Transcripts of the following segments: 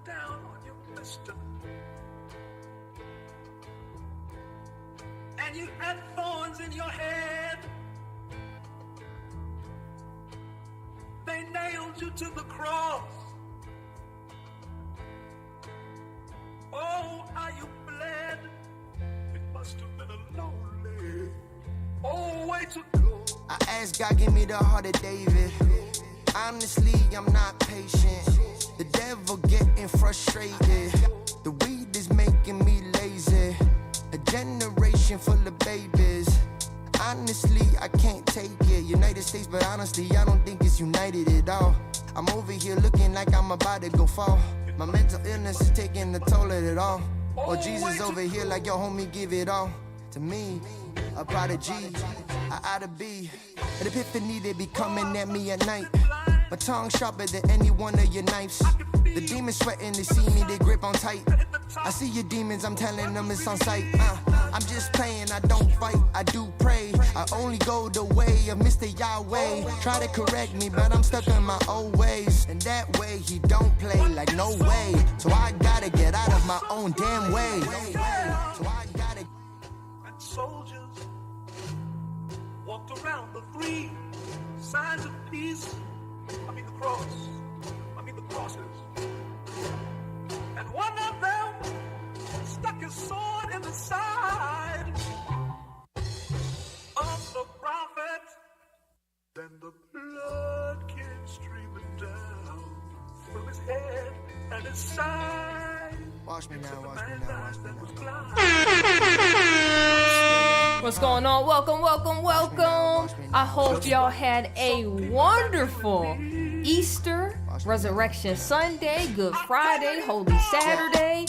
down on your mister. And you had thorns in your head. They nailed you to the cross. Oh, how you bled. It must have been a lonely, way to go. I asked God, give me the heart of David. Honestly, I'm not patient. The devil getting frustrated. The weed is making me lazy. A generation full of babies. Honestly, I can't take it. United States, but honestly, I don't think it's united at all. I'm over here looking like I'm about to go fall. My mental illness is taking the toll of it all. Or Jesus over here like, yo, homie, give it all to me. A prodigy, I oughta be. An epiphany, they be coming at me at night. My tongue sharper than any one of your knives. The demons sweating, they see me, they grip on tight. I see your demons, I'm telling them it's on sight. I'm just playing, I don't fight, I do pray. I only go the way of Mr. Yahweh. Try to correct me, but I'm stuck in my old ways. And that way, he don't play like no way. So I gotta get out of my own damn way. So I gotta. And soldiers walked around the 3 signs of peace. The cross. The crosses. And one of them stuck his sword in the side of the prophet. Then the blood came streaming down from his head and his side. Watch me now, watch me now, watch me now. What's going on? Welcome. I hope y'all had a wonderful Easter, Resurrection Sunday, Good Friday, Holy Saturday,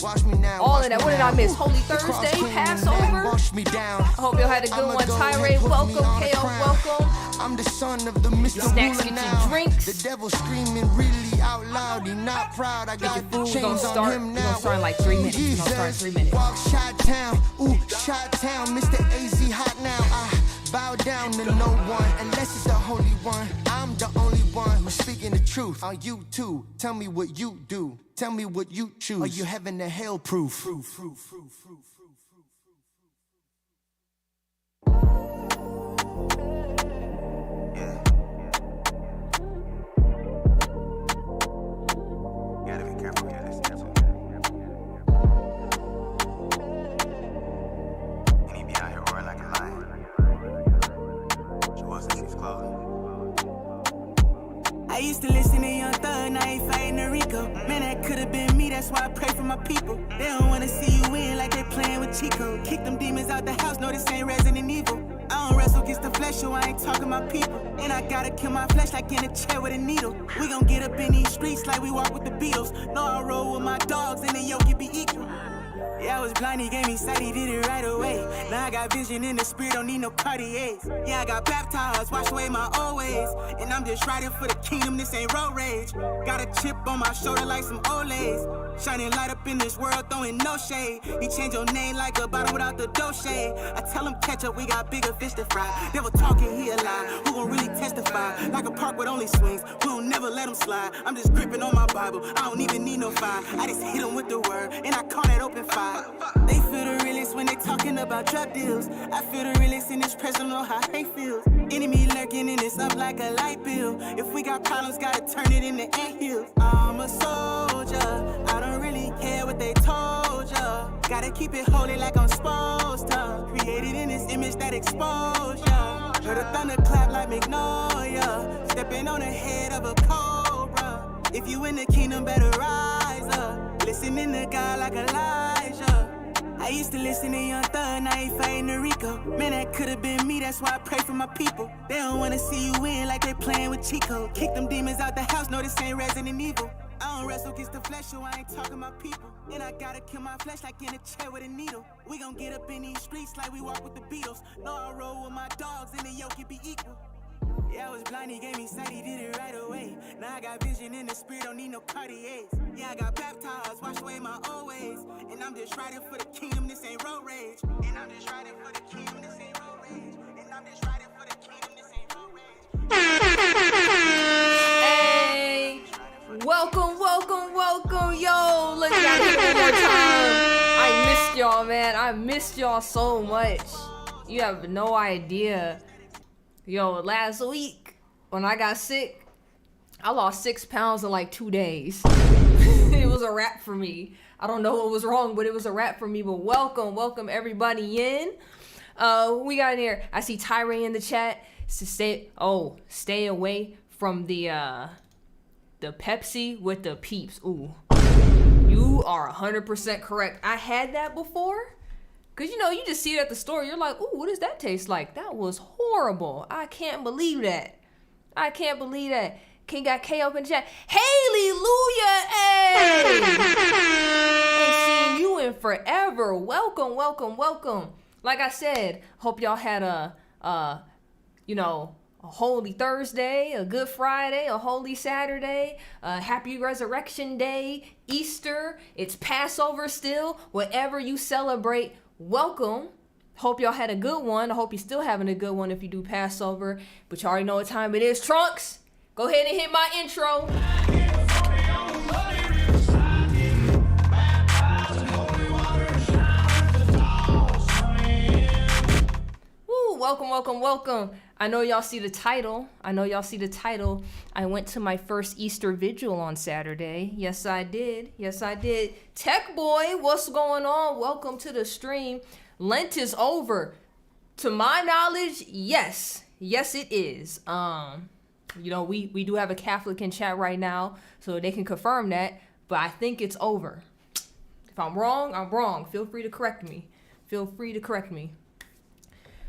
all of that. What did I miss? Holy Thursday, Passover. I hope y'all had a good one. Tirade, welcome. KO, welcome. I'm the son of the Mr. Snacks, Ruler get now. your drinks. The devil screaming really out loud. He not proud. I got the chains on him now. We're gonna start in like 3 minutes. We're gonna start in 3 minutes. Walk Chi-Town, ooh, Chi-Town, Mr. AZ hot now. I bow down to no one unless it's the Holy One. I'm the only one who's speaking the truth. On you too, tell me what you do. Tell me what you choose. Are you heaven to hell proof? I used to listen to Young Thug, now he fighting the Rico. Man, that could've been me, that's why I pray for my people. They don't wanna see you win like they playing with Chico. Kick them demons out the house, no, this ain't Resident Evil. I don't wrestle against the flesh, so I ain't talking about people. And I gotta kill my flesh like in a chair with a needle. We gon' get up in these streets like we walk with the Beatles. No, I roll with my dogs and the yoke can be equal. Yeah, I was blind, he gave me sight, he did it right away. Now I got vision in the spirit, don't need no Cartiers. Yeah, I got baptized, wash away my old ways. And I'm just riding for the kingdom, this ain't road rage. Got a chip on my shoulder like some Olays. Shining light up in this world, throwing no shade. He changed your name like a bottom without the dough shade. I tell him catch up, we got bigger fish to fry. Devil talking, he a lie. Who gon' really testify? Like a park with only swings, we don't never let him slide. I'm just gripping on my Bible, I don't even need no fire. I just hit him with the word, and I call that open fire. They feel the realest when they talking about drug deals. I feel the realest in this present, know how hate feels. Enemy lurking and it's up like a light bill. If we got problems, gotta turn it into anthills. I'm a soldier, I don't really care what they told ya. Gotta keep it holy like I'm supposed to. Created in this image that expose ya. Heard a thunder clap like Magnolia. Stepping on the head of a cobra. If you in the kingdom, better rise up. Listening to God like Elijah. I used to listen to Young Thug, now he fighting the Rico. Man, that could've been me, that's why I pray for my people. They don't wanna see you win like they playing with Chico. Kick them demons out the house, no, this ain't Resident Evil. I don't wrestle against the flesh, so I ain't talking about people. And I gotta kill my flesh like in a chair with a needle. We gon' get up in these streets like we walk with the Beatles. No, I roll with my dogs and the yoke can be equal. Yeah, I was blind, he gave me sight, he did it right away. Now I got vision in the spirit, don't need no Cartiers. Yeah, I got baptized, wash away my old ways. And I'm just riding for the kingdom, this ain't road rage. And I'm just riding for the kingdom, this ain't road rage. And I'm just riding for the kingdom, this ain't road rage. Hey, welcome, yo. gotta hit it one more time. I missed y'all, man. I missed y'all so much. You have no idea. Yo, last week when I got sick, I lost 6 pounds in like 2 days. It was a wrap for me. I don't know what was wrong, but it was a wrap for me. But welcome everybody in. We got in here. I see Tyree in the chat. Stay away from the Pepsi with the peeps. Ooh, you are 100% correct. I had that before. Cause you just see it at the store. You're like, ooh, what does that taste like? That was horrible. I can't believe that. King got K up in the chat. Hallelujah, hey! Ain't seen you in forever. Welcome. Like I said, hope y'all had a Holy Thursday, a Good Friday, a Holy Saturday, a Happy Resurrection Day, Easter. It's Passover still. Whatever you celebrate, welcome. Hope y'all had a good one. I hope you're still having a good one if you do Passover. But you already know what time it is. Trunks, go ahead and hit my intro. Woo, welcome. I know y'all see the title. I went to my first Easter Vigil on Saturday. Yes, I did. Tech Boy, what's going on? Welcome to the stream. Lent is over. To my knowledge, yes, it is. We do have a Catholic in chat right now, so they can confirm that, but I think it's over. If I'm wrong, I'm wrong. Feel free to correct me.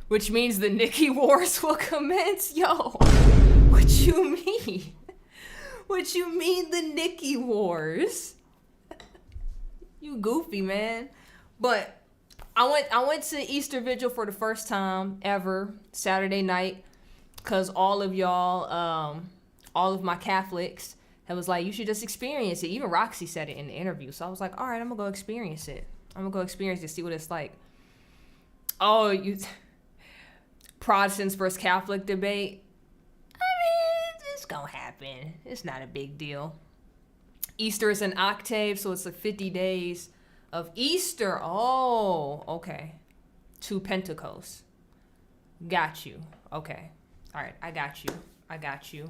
Which means the Nikki Wars will commence. Yo, what you mean? What you mean the Nikki Wars? You goofy, man. But I went to Easter Vigil for the first time ever Saturday night, because all of y'all, all of my Catholics, that was like, you should just experience it. Even Roxy said it in the interview. So I was like, all right, I'm going to go experience it. See what it's like. Oh, Protestants versus Catholic debate. I mean, it's going to happen. It's not a big deal. Easter is an octave, so it's like 50 days of Easter. Oh, okay. To Pentecost. Got you. Okay. All right, I got you.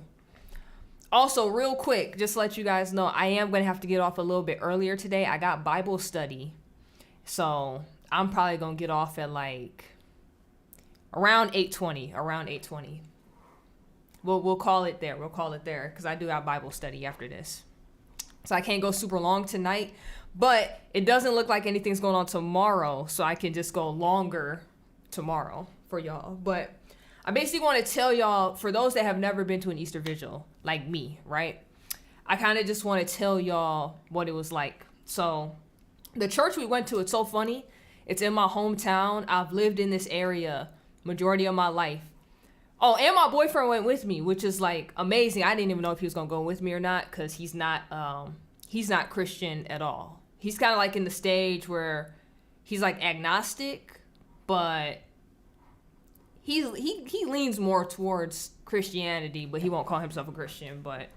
Also, real quick, just to let you guys know, I am going to have to get off a little bit earlier today. I got Bible study. So I'm probably going to get off at like around 8:20. We'll call it there. Because I do have Bible study after this. So I can't go super long tonight. But it doesn't look like anything's going on tomorrow. So I can just go longer tomorrow for y'all. But I basically want to tell y'all, for those that have never been to an Easter Vigil, like me, right? I kind of just want to tell y'all what it was like. So the church we went to, it's so funny. It's in my hometown. I've lived in this area majority of my life. Oh, and my boyfriend went with me, which is like amazing. I didn't even know if he was going to go with me or not, because he's not Christian at all. He's kind of like in the stage where he's like agnostic, but he leans more towards Christianity, but he won't call himself a Christian. But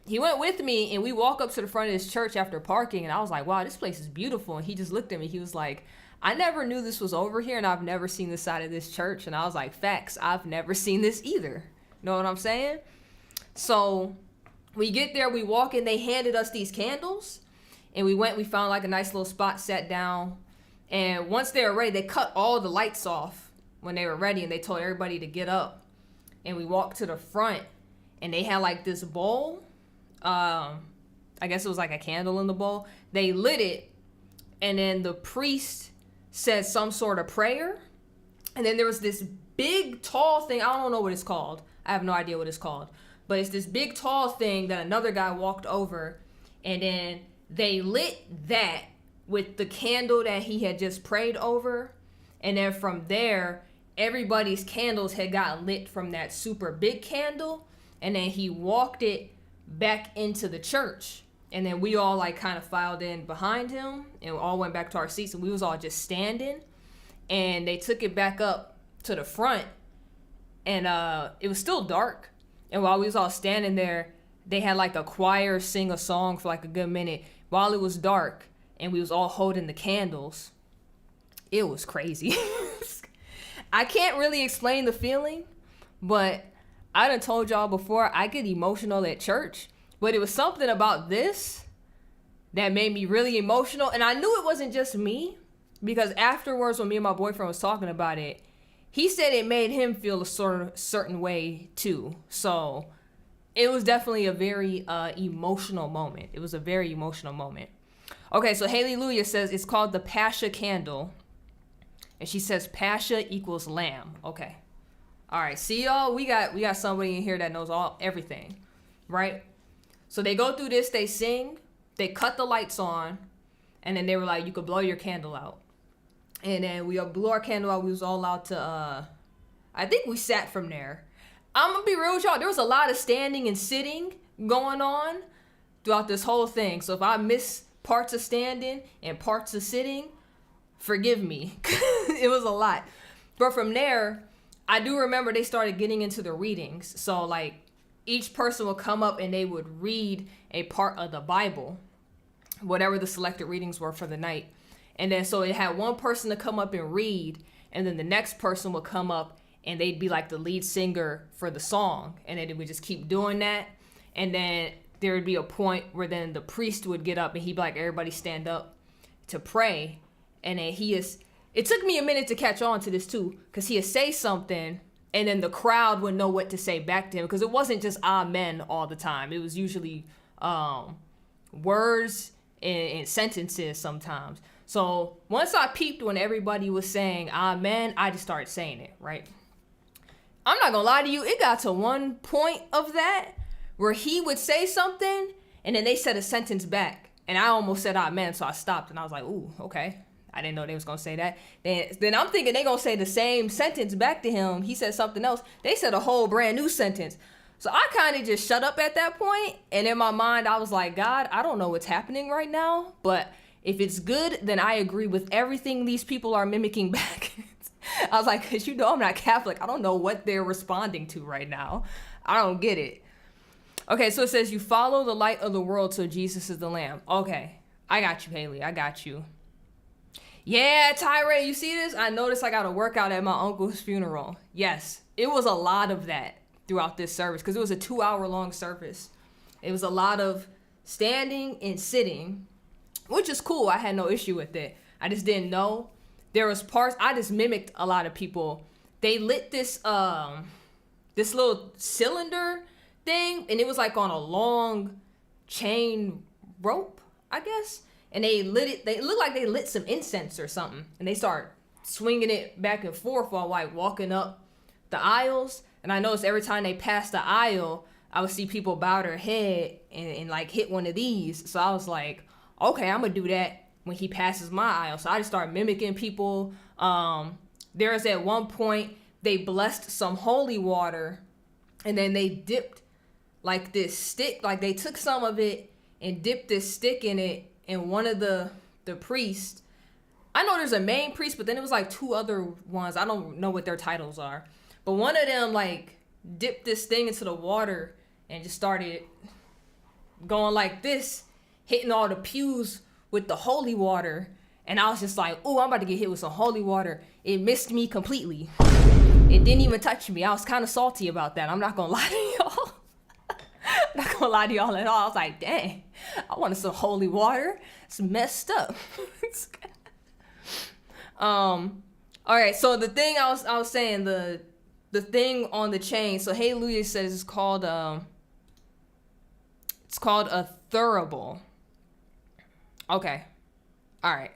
he went with me, and we walk up to the front of this church after parking, and I was like, wow, this place is beautiful. And he just looked at me. He was like, I never knew this was over here, and I've never seen this side of this church. And I was like, facts, I've never seen this either. Know what I'm saying? So we get there, we walk in, they handed us these candles, and we found like a nice little spot, sat down. And once they were ready, they cut all the lights off when they were ready, and they told everybody to get up. And we walked to the front, and they had like this bowl. I guess it was like a candle in the bowl. They lit it, and then the priest said some sort of prayer. And then there was this big, tall thing. I don't know what it's called. I have no idea what it's called. But it's this big, tall thing that another guy walked over, and then they lit that with the candle that he had just prayed over. And then from there, everybody's candles had gotten lit from that super big candle. And then he walked it back into the church. And then we all like kind of filed in behind him and all went back to our seats, and we was all just standing. And they took it back up to the front, and it was still dark. And while we was all standing there, they had like a choir sing a song for like a good minute. while it was dark and we was all holding the candles. It was crazy. I can't really explain the feeling, but I done told y'all before, I get emotional at church, but it was something about this that made me really emotional. And I knew it wasn't just me, because afterwards when me and my boyfriend was talking about it, he said it made him feel a certain way too. So it was definitely a very emotional moment. It was a very emotional moment. Okay, so Hallelujah says it's called the Pascha candle. And she says Pascha equals lamb. Okay. All right. See, y'all, we got somebody in here that knows everything, right? So they go through this, they sing, they cut the lights on, and then they were like, you could blow your candle out. And then we blew our candle out. We was all allowed to, I think we sat from there. I'm gonna be real with y'all. There was a lot of standing and sitting going on throughout this whole thing. So if I miss parts of standing and parts of sitting, forgive me. It was a lot. But from there, I do remember they started getting into the readings. So like each person would come up and they would read a part of the Bible, whatever the selected readings were for the night. And then so it had one person to come up and read, and then the next person would come up and they'd be like the lead singer for the song. And then we just keep doing that. And then there would be a point where then the priest would get up and he'd be like, everybody stand up to pray. And then it took me a minute to catch on to this too, because he'd say something and then the crowd would know what to say back to him, because it wasn't just amen all the time. It was usually words and sentences sometimes. So once I peeped when everybody was saying amen, I just started saying it, right? I'm not gonna lie to you, it got to one point of that where he would say something and then they said a sentence back and I almost said amen, so I stopped and I was like, ooh, okay. I didn't know they was gonna say that. Then I'm thinking they gonna say the same sentence back to him. He said something else. They said a whole brand new sentence. So I kind of just shut up at that point. And in my mind, I was like, God, I don't know what's happening right now, but if it's good, then I agree with everything these people are mimicking back. I was like, cause you know I'm not Catholic. I don't know what they're responding to right now. I don't get it. Okay, so it says you follow the light of the world, so Jesus is the Lamb. Okay, I got you, Haley. I got you. Yeah, Tyree, you see this? I noticed I got a workout at my uncle's funeral. Yes, it was a lot of that throughout this service because it was a 2-hour-long service. It was a lot of standing and sitting, which is cool. I had no issue with it. I just didn't know. There was parts, I just mimicked a lot of people. They lit this this little cylinder thing, and it was like on a long chain rope, I guess. And they lit it, they looked like they lit some incense or something. And they start swinging it back and forth while like walking up the aisles. And I noticed every time they passed the aisle, I would see people bow their head and like hit one of these. So I was like, okay, I'm gonna do that when he passes my aisle. So I just started mimicking people. There was at one point, they blessed some holy water and then they dipped like this stick, like they took some of it and dipped this stick in it. And one of the priests, I know there's a main priest, but then it was like 2 other ones. I don't know what their titles are. But one of them like dipped this thing into the water and just started going like this, hitting all the pews with the holy water. And I was just like, oh, I'm about to get hit with some holy water. It missed me completely. It didn't even touch me. I was kind of salty about that. I'm not going to lie to y'all. I'm not gonna lie to y'all at all. I was like, dang, I wanted some holy water. It's messed up. All right, so the thing I was saying, the thing on the chain, so Hallelujah says it's called a thurible. Okay. All right.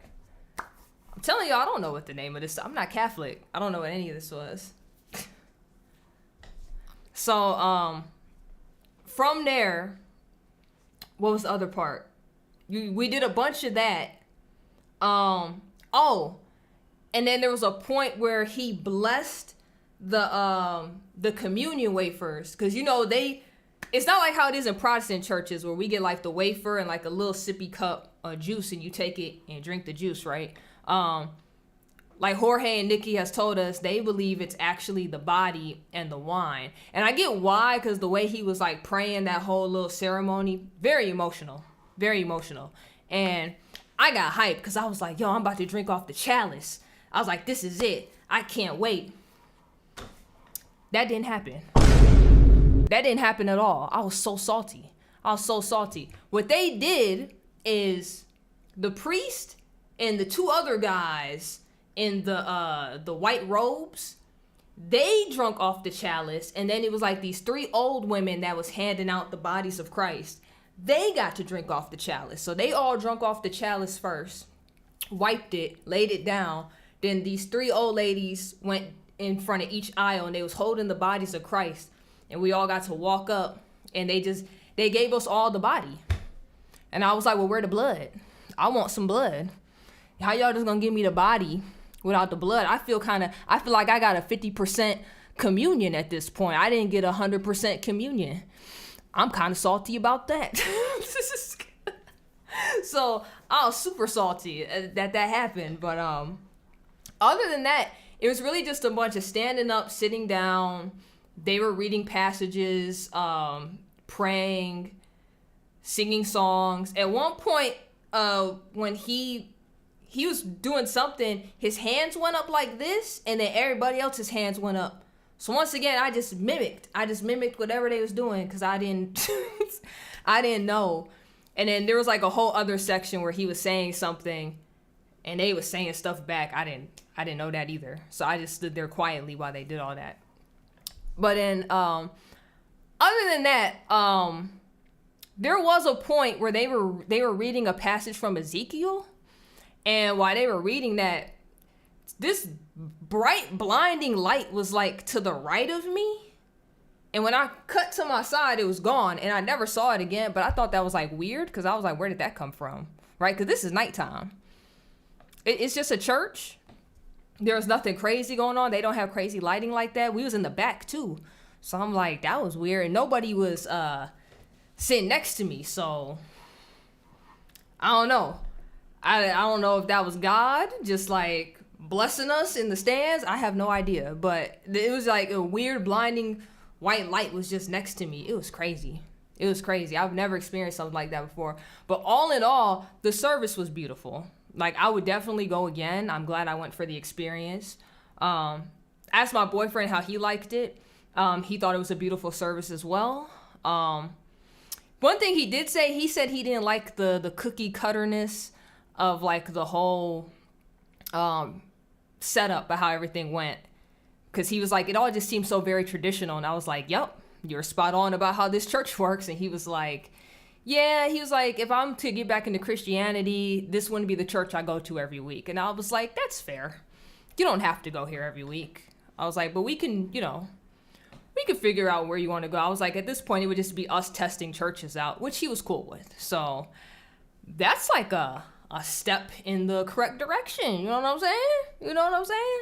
I'm telling y'all, I don't know what the name of this. I'm not Catholic. I don't know what any of this was. So, from there, what was the other part? We did a bunch of that. Oh, and then there was a point where he blessed the communion wafers, because you know it's not like how it is in Protestant churches where we get like the wafer and like a little sippy cup of juice and you take it and drink the juice, right? Like Jorge and Nikki has told us, they believe it's actually the body and the wine. And I get why, because the way he was like praying that whole little ceremony, very emotional, very emotional. And I got hyped because I was like, yo, I'm about to drink off the chalice. I was like, this is it. I can't wait. That didn't happen. That didn't happen at all. I was so salty. What they did is the priest and the two other guys in the white robes, they drunk off the chalice, and then it was like these 3 old women that was handing out the bodies of Christ. They got to drink off the chalice. So they all drunk off the chalice first, wiped it, laid it down. Then these 3 old ladies went in front of each aisle, and they was holding the bodies of Christ. And we all got to walk up, and they gave us all the body. And I was like, well, where the blood? I want some blood. How y'all just gonna give me the body without the blood? I feel like I got a 50% communion at this point. I didn't get 100% communion. I'm kind of salty about that. So I was super salty that happened. But other than that, it was really just a bunch of standing up, sitting down. They were reading passages, praying, singing songs. At one point, when he was doing something, his hands went up like this, and then everybody else's hands went up. So once again, I just mimicked whatever they was doing, because I didn't know. And then there was like a whole other section where he was saying something, and they was saying stuff back. I didn't know that either. So I just stood there quietly while they did all that. But then, other than that, there was a point where they were reading a passage from Ezekiel, and while they were reading that, this bright, blinding light was like to the right of me. And when I cut to my side, it was gone, and I never saw it again. But I thought that was like weird, because I was like, where did that come from? Right? Because this is nighttime. It's just a church. There's nothing crazy going on. They don't have crazy lighting like that. We was in the back too. So I'm like, that was weird. And nobody was sitting next to me. So I don't know. I don't know if that was God just like blessing us in the stands. I have no idea. But it was like a weird blinding white light was just next to me. It was crazy. I've never experienced something like that before. But all in all, the service was beautiful. Like, I would definitely go again. I'm glad I went for the experience. Asked my boyfriend how he liked it. He thought it was a beautiful service as well. One thing he did say, he said he didn't like the cookie cutterness of like the whole setup of how everything went. Because he was like, it all just seems so very traditional. And I was like, yep, you're spot on about how this church works. And he was like, yeah, he was like, if I'm to get back into Christianity, this wouldn't be the church I go to every week. And I was like, that's fair. You don't have to go here every week. I was like, but we can, we can figure out where you want to go. I was like, at this point, it would just be us testing churches out, which he was cool with. So that's like a step in the correct direction. You know what I'm saying?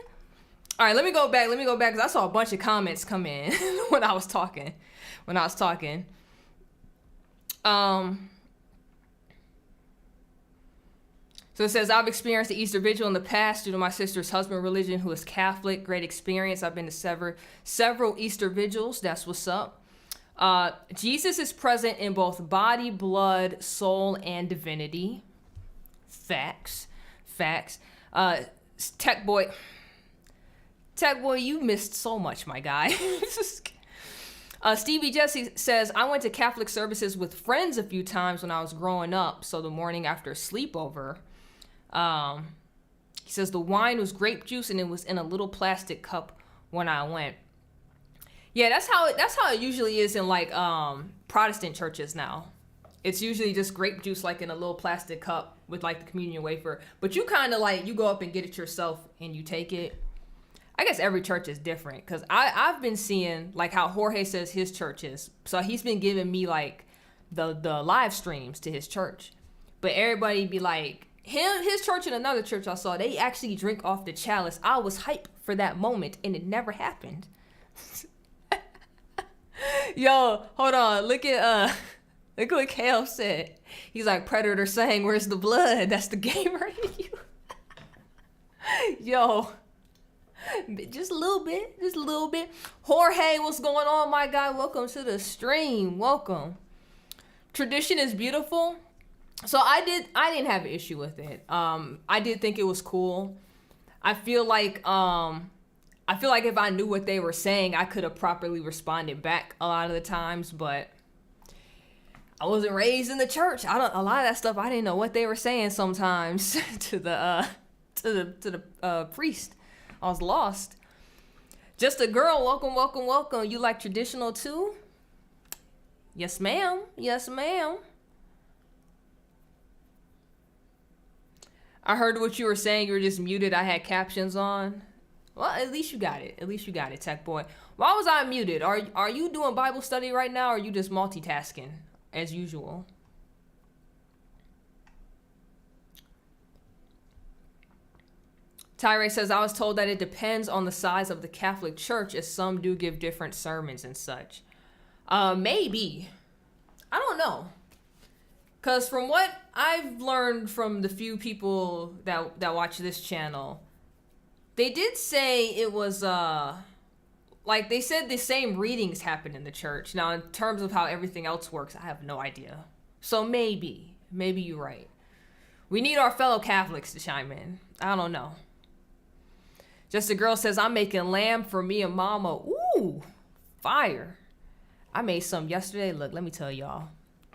All right, let me go back because I saw a bunch of comments come in when I was talking. So it says, I've experienced the Easter Vigil in the past due to my sister's husband religion, who is Catholic. Great experience. I've been to several Easter Vigils. That's what's up. Jesus is present in both body, blood, soul, and divinity. Facts. Tech boy, you missed so much, my guy. Stevie Jesse says, I went to Catholic services with friends a few times when I was growing up. So the morning after a sleepover, he says the wine was grape juice and it was in a little plastic cup when I went. Yeah, that's how it usually is in like Protestant churches now. It's usually just grape juice like in a little plastic cup with like the communion wafer. But you kind of like, you go up and get it yourself and you take it. I guess every church is different, because I've been seeing like how Jorge says his church is. So he's been giving me like the live streams to his church. But everybody be like, his church and another church I saw, they actually drink off the chalice. I was hyped for that moment and it never happened. Yo, hold on. Look at what Kale said. He's like, Predator saying, where's the blood? That's the gamer in you. Yo. Just a little bit. Jorge, what's going on, my guy? Welcome to the stream. Welcome. Tradition is beautiful. So I didn't have an issue with it. I did think it was cool. I feel like if I knew what they were saying, I could have properly responded back a lot of the times, but I wasn't raised in the church. A lot of that stuff I didn't know what they were saying sometimes to the priest. I was lost. Just a girl, welcome. You like traditional too? Yes, ma'am. I heard what you were saying. You were just muted. I had captions on. Well, at least you got it, Tech Boy. Why was I muted? Are you doing Bible study right now, or are you just multitasking as usual? Tyre says, I was told that it depends on the size of the Catholic Church, as some do give different sermons and such. Maybe. I don't know. Because from what I've learned from the few people that watch this channel, they did say it was, they said the same readings happen in the church. Now, in terms of how everything else works, I have no idea. So maybe you're right. We need our fellow Catholics to chime in. I don't know. Just a girl says, I'm making lamb for me and mama. Ooh, fire. I made some yesterday. Look, let me tell y'all.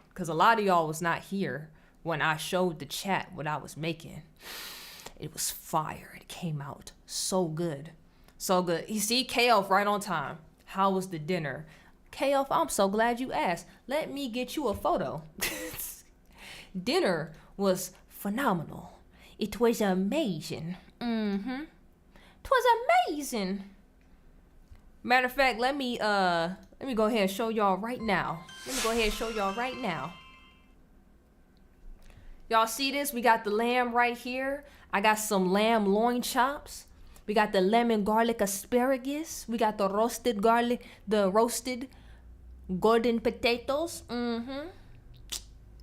Because a lot of y'all was not here when I showed the chat what I was making. It was fire. It came out so good. So good. You see, K-Elf right on time. How was the dinner? K-Elf, I'm so glad you asked. Let me get you a photo. Dinner was phenomenal. It was amazing. It was amazing. Matter of fact, let me go ahead and show y'all right now. Y'all see this? We got the lamb right here. I got some lamb loin chops. We got the lemon garlic asparagus. We got the roasted golden potatoes. It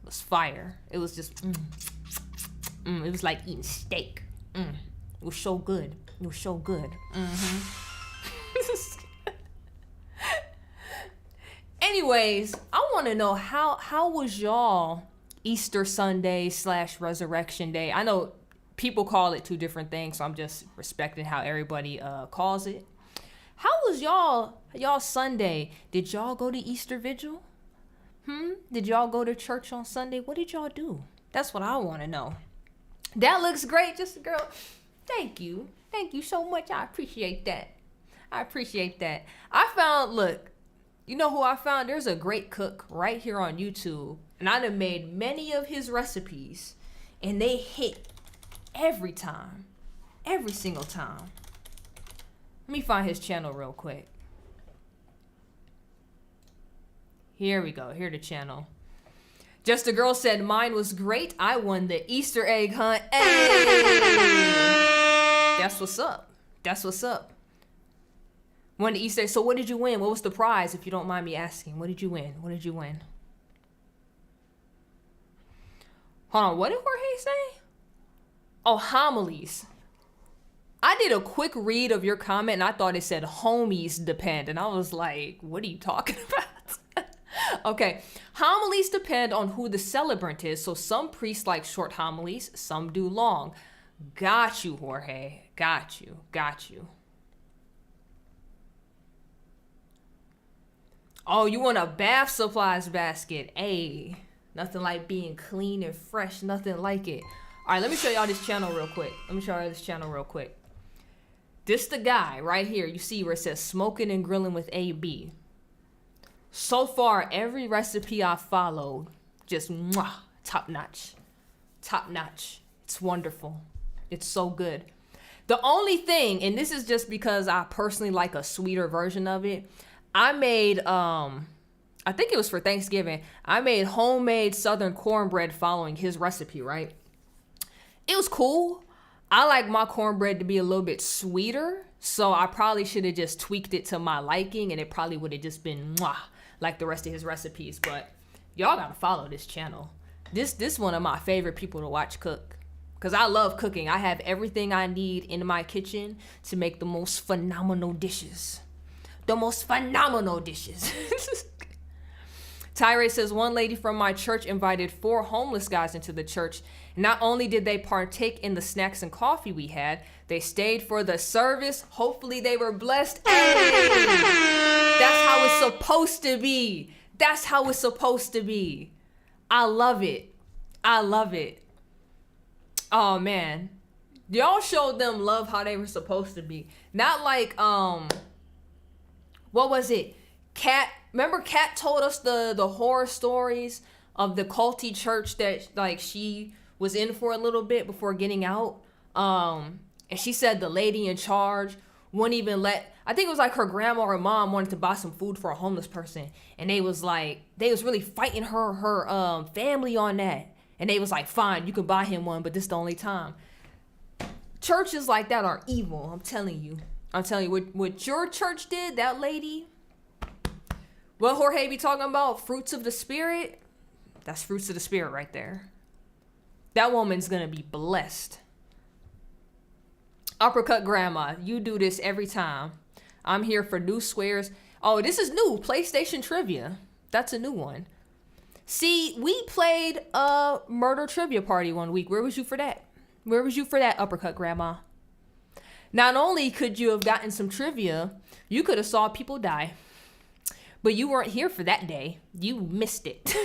was fire. It was just, it was like eating steak. It was so good. Anyways, I want to know how was y'all Easter Sunday / Resurrection Day? I know people call it two different things, so I'm just respecting how everybody calls it. How was y'all Sunday? Did y'all go to Easter Vigil? Did y'all go to church on Sunday? What did y'all do? That's what I want to know. That looks great, just a girl. Thank you so much. I appreciate that. Look, you know who I found? There's a great cook right here on YouTube, and I done made many of his recipes, and they hit every single time. Let me find his channel real quick. Here we go. Here the channel. Just a girl said mine was great. I won the Easter egg hunt. Hey! That's what's up. Won the Easter egg. So what did you win? What was the prize, if you don't mind me asking? What did you win? Hold on. What did Jorge say? Oh, homilies. I did a quick read of your comment and I thought it said homies depend. And I was like, what are you talking about? Okay. Homilies depend on who the celebrant is. So some priests like short homilies, some do long. Got you, Jorge. Got you. Oh, you want a bath supplies basket. Hey, nothing like being clean and fresh. Nothing like it. All right, let me show y'all this channel real quick. This the guy right here. You see where it says smoking and grilling with AB. So far, every recipe I followed, just top notch. It's wonderful. It's so good. The only thing, and this is just because I personally like a sweeter version of it, I made, I think it was for Thanksgiving, I made homemade Southern cornbread following his recipe, right? It was cool. I like my cornbread to be a little bit sweeter, so I probably should have just tweaked it to my liking, and it probably would have just been like the rest of his recipes. But y'all gotta follow this channel. This one of my favorite people to watch cook, because I love cooking. I have everything I need in my kitchen to make the most phenomenal dishes. Tyree says, one lady from my church invited 4 homeless guys into the church. Not only did they partake in the snacks and coffee we had, they stayed for the service. Hopefully they were blessed. Hey! That's how it's supposed to be. That's how it's supposed to be. I love it. I love it. Oh, man. Y'all showed them love how they were supposed to be. Not like, what was it? Kat, remember Kat told us the horror stories of the culty church that like she was in for a little bit before getting out. And she said the lady in charge wouldn't even let, I think it was like her grandma or mom wanted to buy some food for a homeless person. And they was really fighting her family on that. And they was like, fine, you can buy him one, but this is the only time. Churches like that are evil. I'm telling you. What your church did, that lady, what Jorge be talking about, fruits of the spirit, that's fruits of the spirit right there. That woman's gonna be blessed. Uppercut grandma, you do this every time. I'm here for new swears. Oh, this is new, PlayStation trivia. That's a new one. See, we played a murder trivia party one week. Where was you for that? Where was you for that, Uppercut grandma? Not only could you have gotten some trivia, you could have saw people die. But you weren't here for that day. You missed it.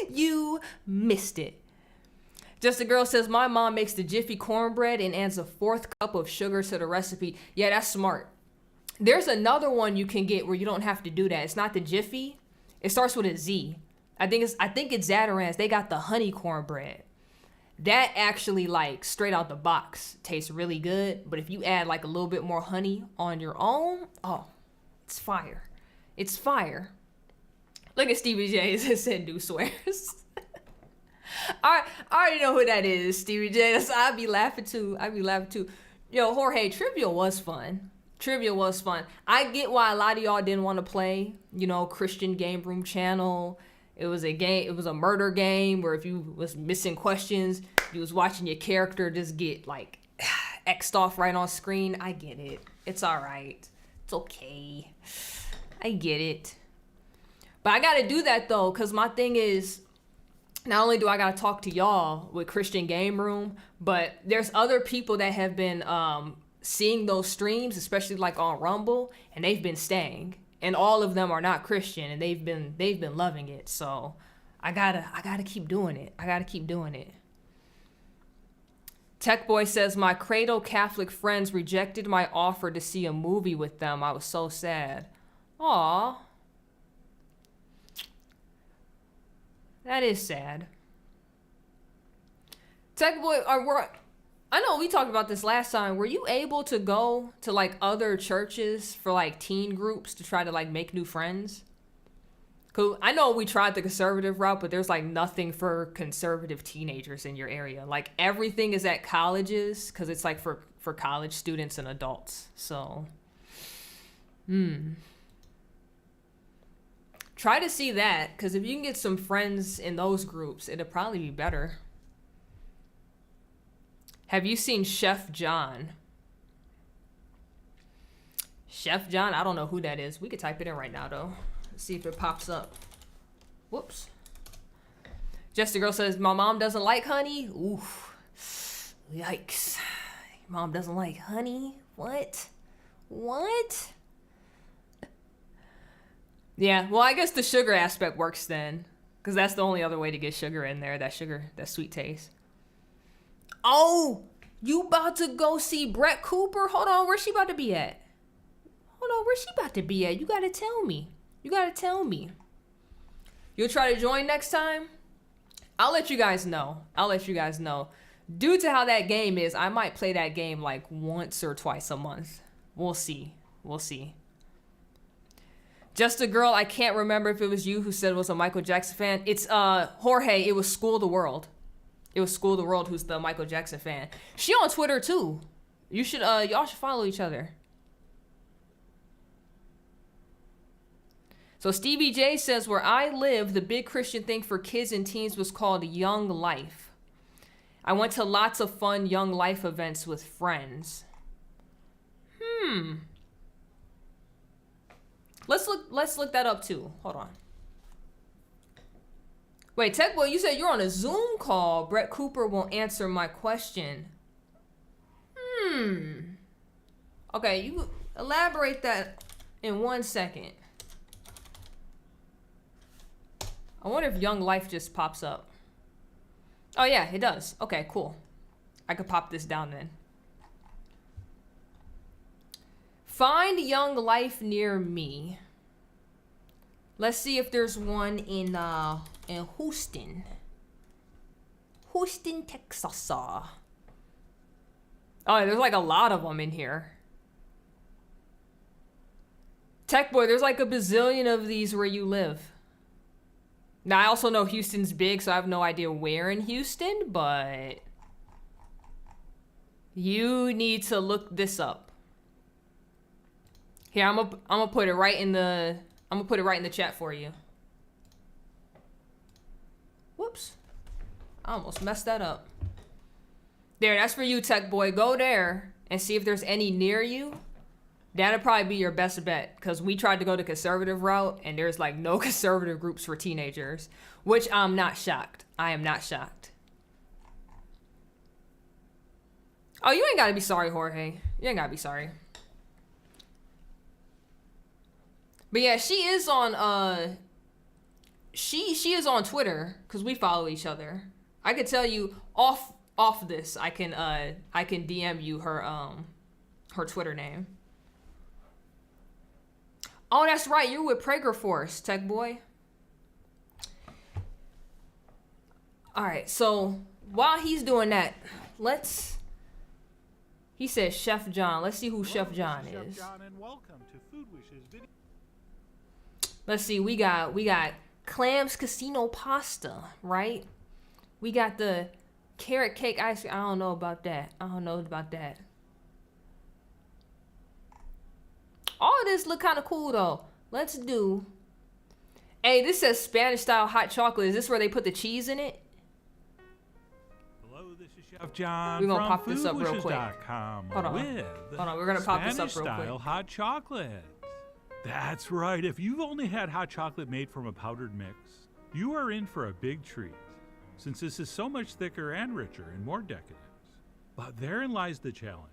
You missed it. Just a Girl says, my mom makes the Jiffy cornbread and adds a 4th cup of sugar to the recipe. Yeah, that's smart. There's another one you can get where you don't have to do that. It's not the Jiffy. It starts with a Z. I think it's Zatarain's. They got the honey cornbread. That actually, like, straight out the box tastes really good. But if you add, like, a little bit more honey on your own, oh, it's fire. It's fire. Look at Stevie J. It said do swears. I already know who that is, Stevie J. I'd be laughing too. Yo, Jorge, trivia was fun. I get why a lot of y'all didn't want to play, Christian Game Room channel. It was a murder game where if you was missing questions, you was watching your character just get like X'd off right on screen. I get it. It's all right. It's okay. I get it. But I got to do that though, because my thing is, not only do I got to talk to y'all with Christian Game Room, but there's other people that have been seeing those streams, especially like on Rumble, and they've been staying. And all of them are not Christian, and they've been loving it. So I gotta keep doing it. Tech Boy says, my cradle Catholic friends rejected my offer to see a movie with them. I was so sad. Aw. That is sad. Tech Boy, I know we talked about this last time. Were you able to go to like other churches for like teen groups to try to like make new friends? Cause I know we tried the conservative route, but there's like nothing for conservative teenagers in your area. Like everything is at colleges because it's like for college students and adults. So, try to see that, because if you can get some friends in those groups, it'll probably be better. Have you seen Chef John? Chef John? I don't know who that is. We could type it in right now, though. Let's see if it pops up. Whoops. Just a Girl says, my mom doesn't like honey. Oof. Yikes. Mom doesn't like honey? What? Yeah, well, I guess the sugar aspect works then, because that's the only other way to get sugar in there, that sweet taste. Oh, you about to go see Brett Cooper? Hold on, where's she about to be at? You gotta tell me. You'll try to join next time? I'll let you guys know. Due to how that game is, I might play that game like once or twice a month. We'll see. Just a Girl, I can't remember if it was you who said it was a Michael Jackson fan. It's Jorge, it was School the World. Who's the Michael Jackson fan. She on Twitter too. You should y'all should follow each other. So Stevie J says, where I live, the big Christian thing for kids and teens was called Young Life. I went to lots of fun Young Life events with friends. Let's look that up too. Hold on. Wait, Tech Boy, you said you're on a Zoom call. Brett Cooper won't answer my question. Okay, you elaborate that in 1 second. I wonder if Young Life just pops up. Oh yeah, it does. Okay, cool. I could pop this down then. Find Young Life near me. Let's see if there's one in Houston. Houston, Texas. Oh, there's like a lot of them in here. Tech Boy, there's like a bazillion of these where you live. Now, I also know Houston's big, so I have no idea where in Houston, but you need to look this up. Here, I'm gonna put it right in the chat for you. Whoops. I almost messed that up. There, that's for you, Tech Boy. Go there and see if there's any near you. That'd probably be your best bet, because we tried to go the conservative route and there's like no conservative groups for teenagers, which I'm not shocked. I am not shocked. Oh, you ain't gotta be sorry, Jorge. You ain't gotta be sorry. But yeah, she is on she is on Twitter, because we follow each other. I could tell you off this, I can DM you her Twitter name. Oh, that's right. You're with Prager Force, Tech Boy. All right. So while he's doing that, he says Chef John. Let's see who Chef John is. Chef John, and welcome to Food Wishes video. Let's see. We got Clams Casino Pasta, right? We got the carrot cake ice cream. I don't know about that. All of this look kind of cool though. Let's do. Hey, this says Spanish style hot chocolate. Is this where they put the cheese in it? Hello, this is Chef John. We're gonna from pop this up real quick. foodwishes.com Hold on. We're gonna pop this up real quick. Spanish style hot chocolate. That's right. If you've only had hot chocolate made from a powdered mix, you are in for a big treat, since this is so much thicker and richer and more decadent. But therein lies the challenge.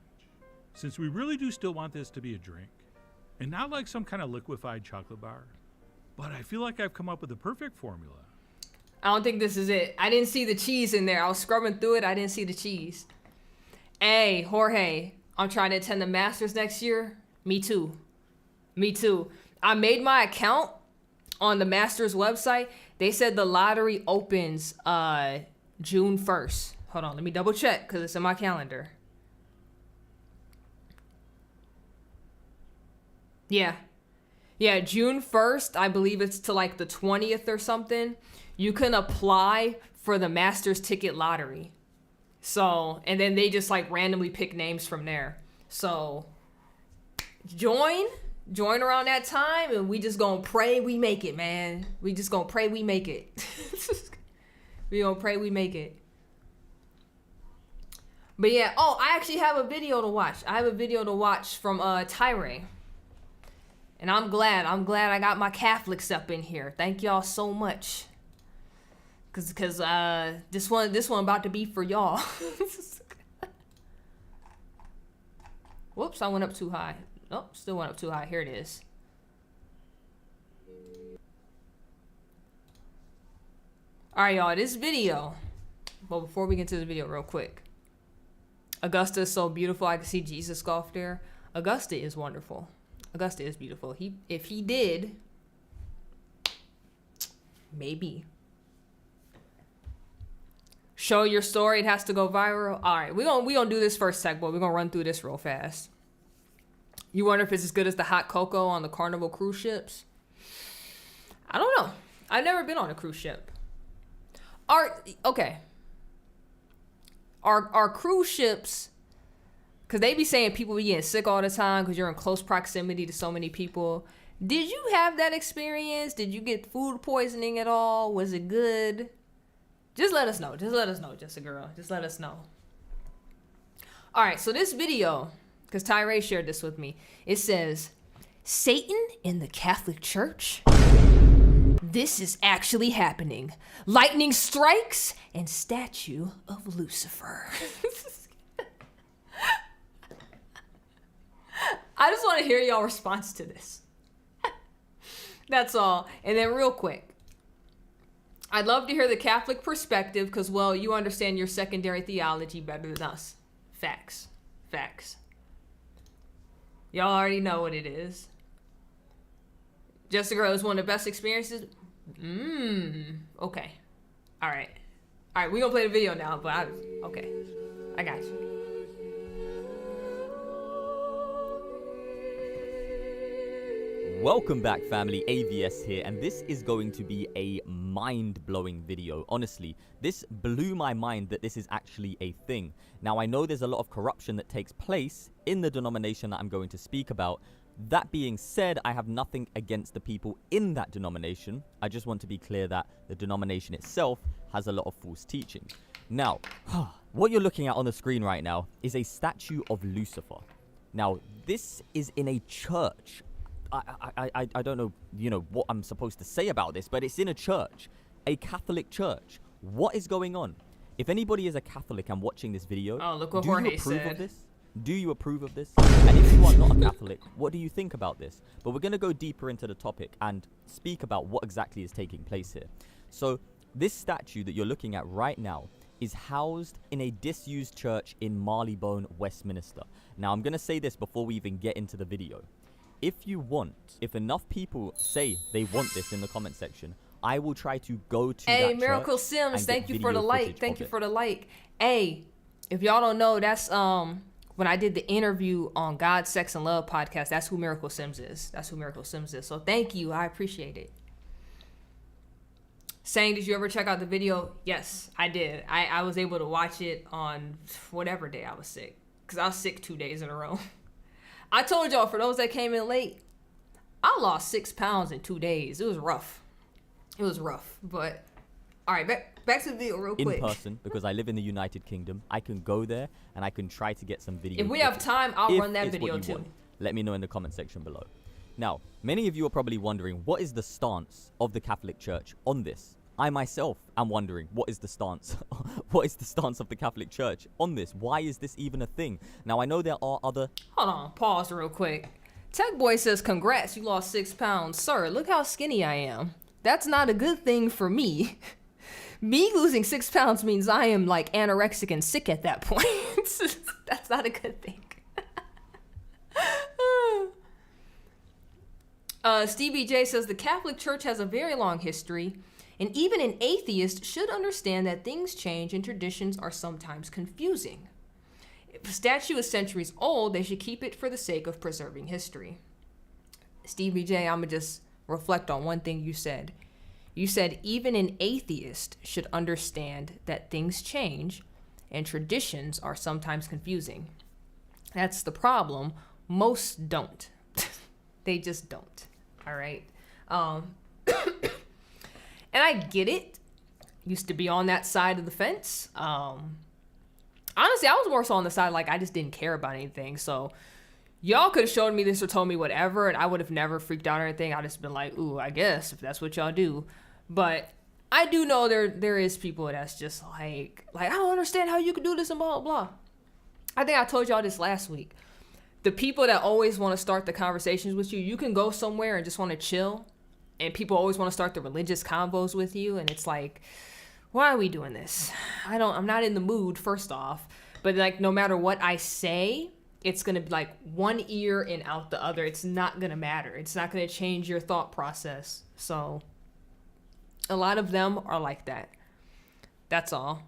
Since we really do still want this to be a drink, and not like some kind of liquefied chocolate bar, but I feel like I've come up with the perfect formula. I don't think this is it. I didn't see the cheese in there. I was scrubbing through it. I didn't see the cheese. Hey, Jorge, I'm trying to attend the Masters next year. Me too. I made my account on the Masters website. They said the lottery opens June 1st. Hold on, let me double check because it's in my calendar. Yeah, June 1st, I believe it's to like the 20th or something. You can apply for the Masters ticket lottery. So, and then they just like randomly pick names from there. So, join around that time, and we just gonna pray we make it, man. We just gonna pray we make it. We gonna pray we make it. But yeah, oh, I actually have a video to watch. I have a video to watch from Tyre. And I'm glad I got my Catholics up in here. Thank y'all so much. Cause this one about to be for y'all. Whoops, I went up too high. Nope, still went up too high. Here it is. Alright, y'all, this video. But before we get to the video real quick. Augusta is so beautiful. I can see Jesus golf there. Augusta is wonderful. Augusta is beautiful. If he did, maybe. Show your story. It has to go viral. All right, we gonna do this first, Tech Boy. We're gonna run through this real fast. You wonder if it's as good as the hot cocoa on the Carnival cruise ships? I don't know. I've never been on a cruise ship. Our cruise ships, because they be saying people be getting sick all the time because you're in close proximity to so many people. Did you have that experience? Did you get food poisoning at all? Was it good? Just let us know. Just a girl. Just let us know. All right, so this video, because Tyre shared this with me, it says, Satan in the Catholic Church? This is actually happening. Lightning strikes and statue of Lucifer. I just want to hear y'all response to this. That's all. And then real quick, I'd love to hear the Catholic perspective because, well, you understand your secondary theology better than us. Facts. Facts. Y'all already know what it is. Jessica, it was one of the best experiences. Okay. All right. We're going to play the video now, but okay. I got you. Welcome back, family. AVS here, and this is going to be a mind-blowing video. Honestly, this blew my mind that this is actually a thing. Now, I know there's a lot of corruption that takes place in the denomination that I'm going to speak about. That being said, I have nothing against the people in that denomination. I just want to be clear that the denomination itself has a lot of false teaching. Now, what you're looking at on the screen right now is a statue of Lucifer. Now, this is in a church. I don't know, what I'm supposed to say about this, but it's in a church, a Catholic church. What is going on? If anybody is a Catholic and watching this video, look what do you Jorge approve said. of this? Do you approve of this? And if you are not a Catholic, what do you think about this? But we're going to go deeper into the topic and speak about what exactly is taking place here. So this statue that you're looking at right now is housed in a disused church in Marylebone, Westminster. Now, I'm going to say this before we even get into the video. If enough people say they want this in the comment section, I will try to go to that church. Hey, Miracle Sims, thank you for the like. Thank you for the like. Hey, if y'all don't know, that's when I did the interview on God, Sex, and Love podcast. That's who Miracle Sims is. So thank you. I appreciate it. Saying, did you ever check out the video? Yes, I did. I was able to watch it on whatever day I was sick, because I was sick 2 days in a row. I told y'all, for those that came in late, I lost 6 pounds in 2 days. It was rough. But all right, back to the video real quick. In person, because I live in the United Kingdom, I can go there and I can try to get some video. If we have time, I'll run that video too. Let me know in the comment section below. Now, many of you are probably wondering, what is the stance of the Catholic Church on this? I myself am wondering, what is the stance? What is the stance of the Catholic Church on this? Why is this even a thing? Now, I know there are other... Hold on, pause real quick. Tech Boy says, congrats, you lost 6 pounds. Sir, look how skinny I am. That's not a good thing for me. Me losing 6 pounds means I am like anorexic and sick at that point. That's not a good thing. Stevie J says, the Catholic Church has a very long history. And even an atheist should understand that things change and traditions are sometimes confusing. If a statue is centuries old, they should keep it for the sake of preserving history. Stevie J, I'm going to just reflect on one thing you said. You said even an atheist should understand that things change and traditions are sometimes confusing. That's the problem. Most don't. They just don't. All right. And I get it. Used to be on that side of the fence. Honestly, I was more so on the side like I just didn't care about anything. So y'all could have showed me this or told me whatever, and I would have never freaked out or anything. I'd just been like, ooh, I guess if that's what y'all do. But I do know there is people that's just like I don't understand how you could do this and blah, blah, blah. I think I told y'all this last week. The people that always want to start the conversations with you, you can go somewhere and just want to chill. And people always want to start the religious convos with you. And it's like, why are we doing this? I'm not in the mood, first off. But like, no matter what I say, it's going to be like one ear and out the other. It's not going to matter. It's not going to change your thought process. So a lot of them are like that. That's all.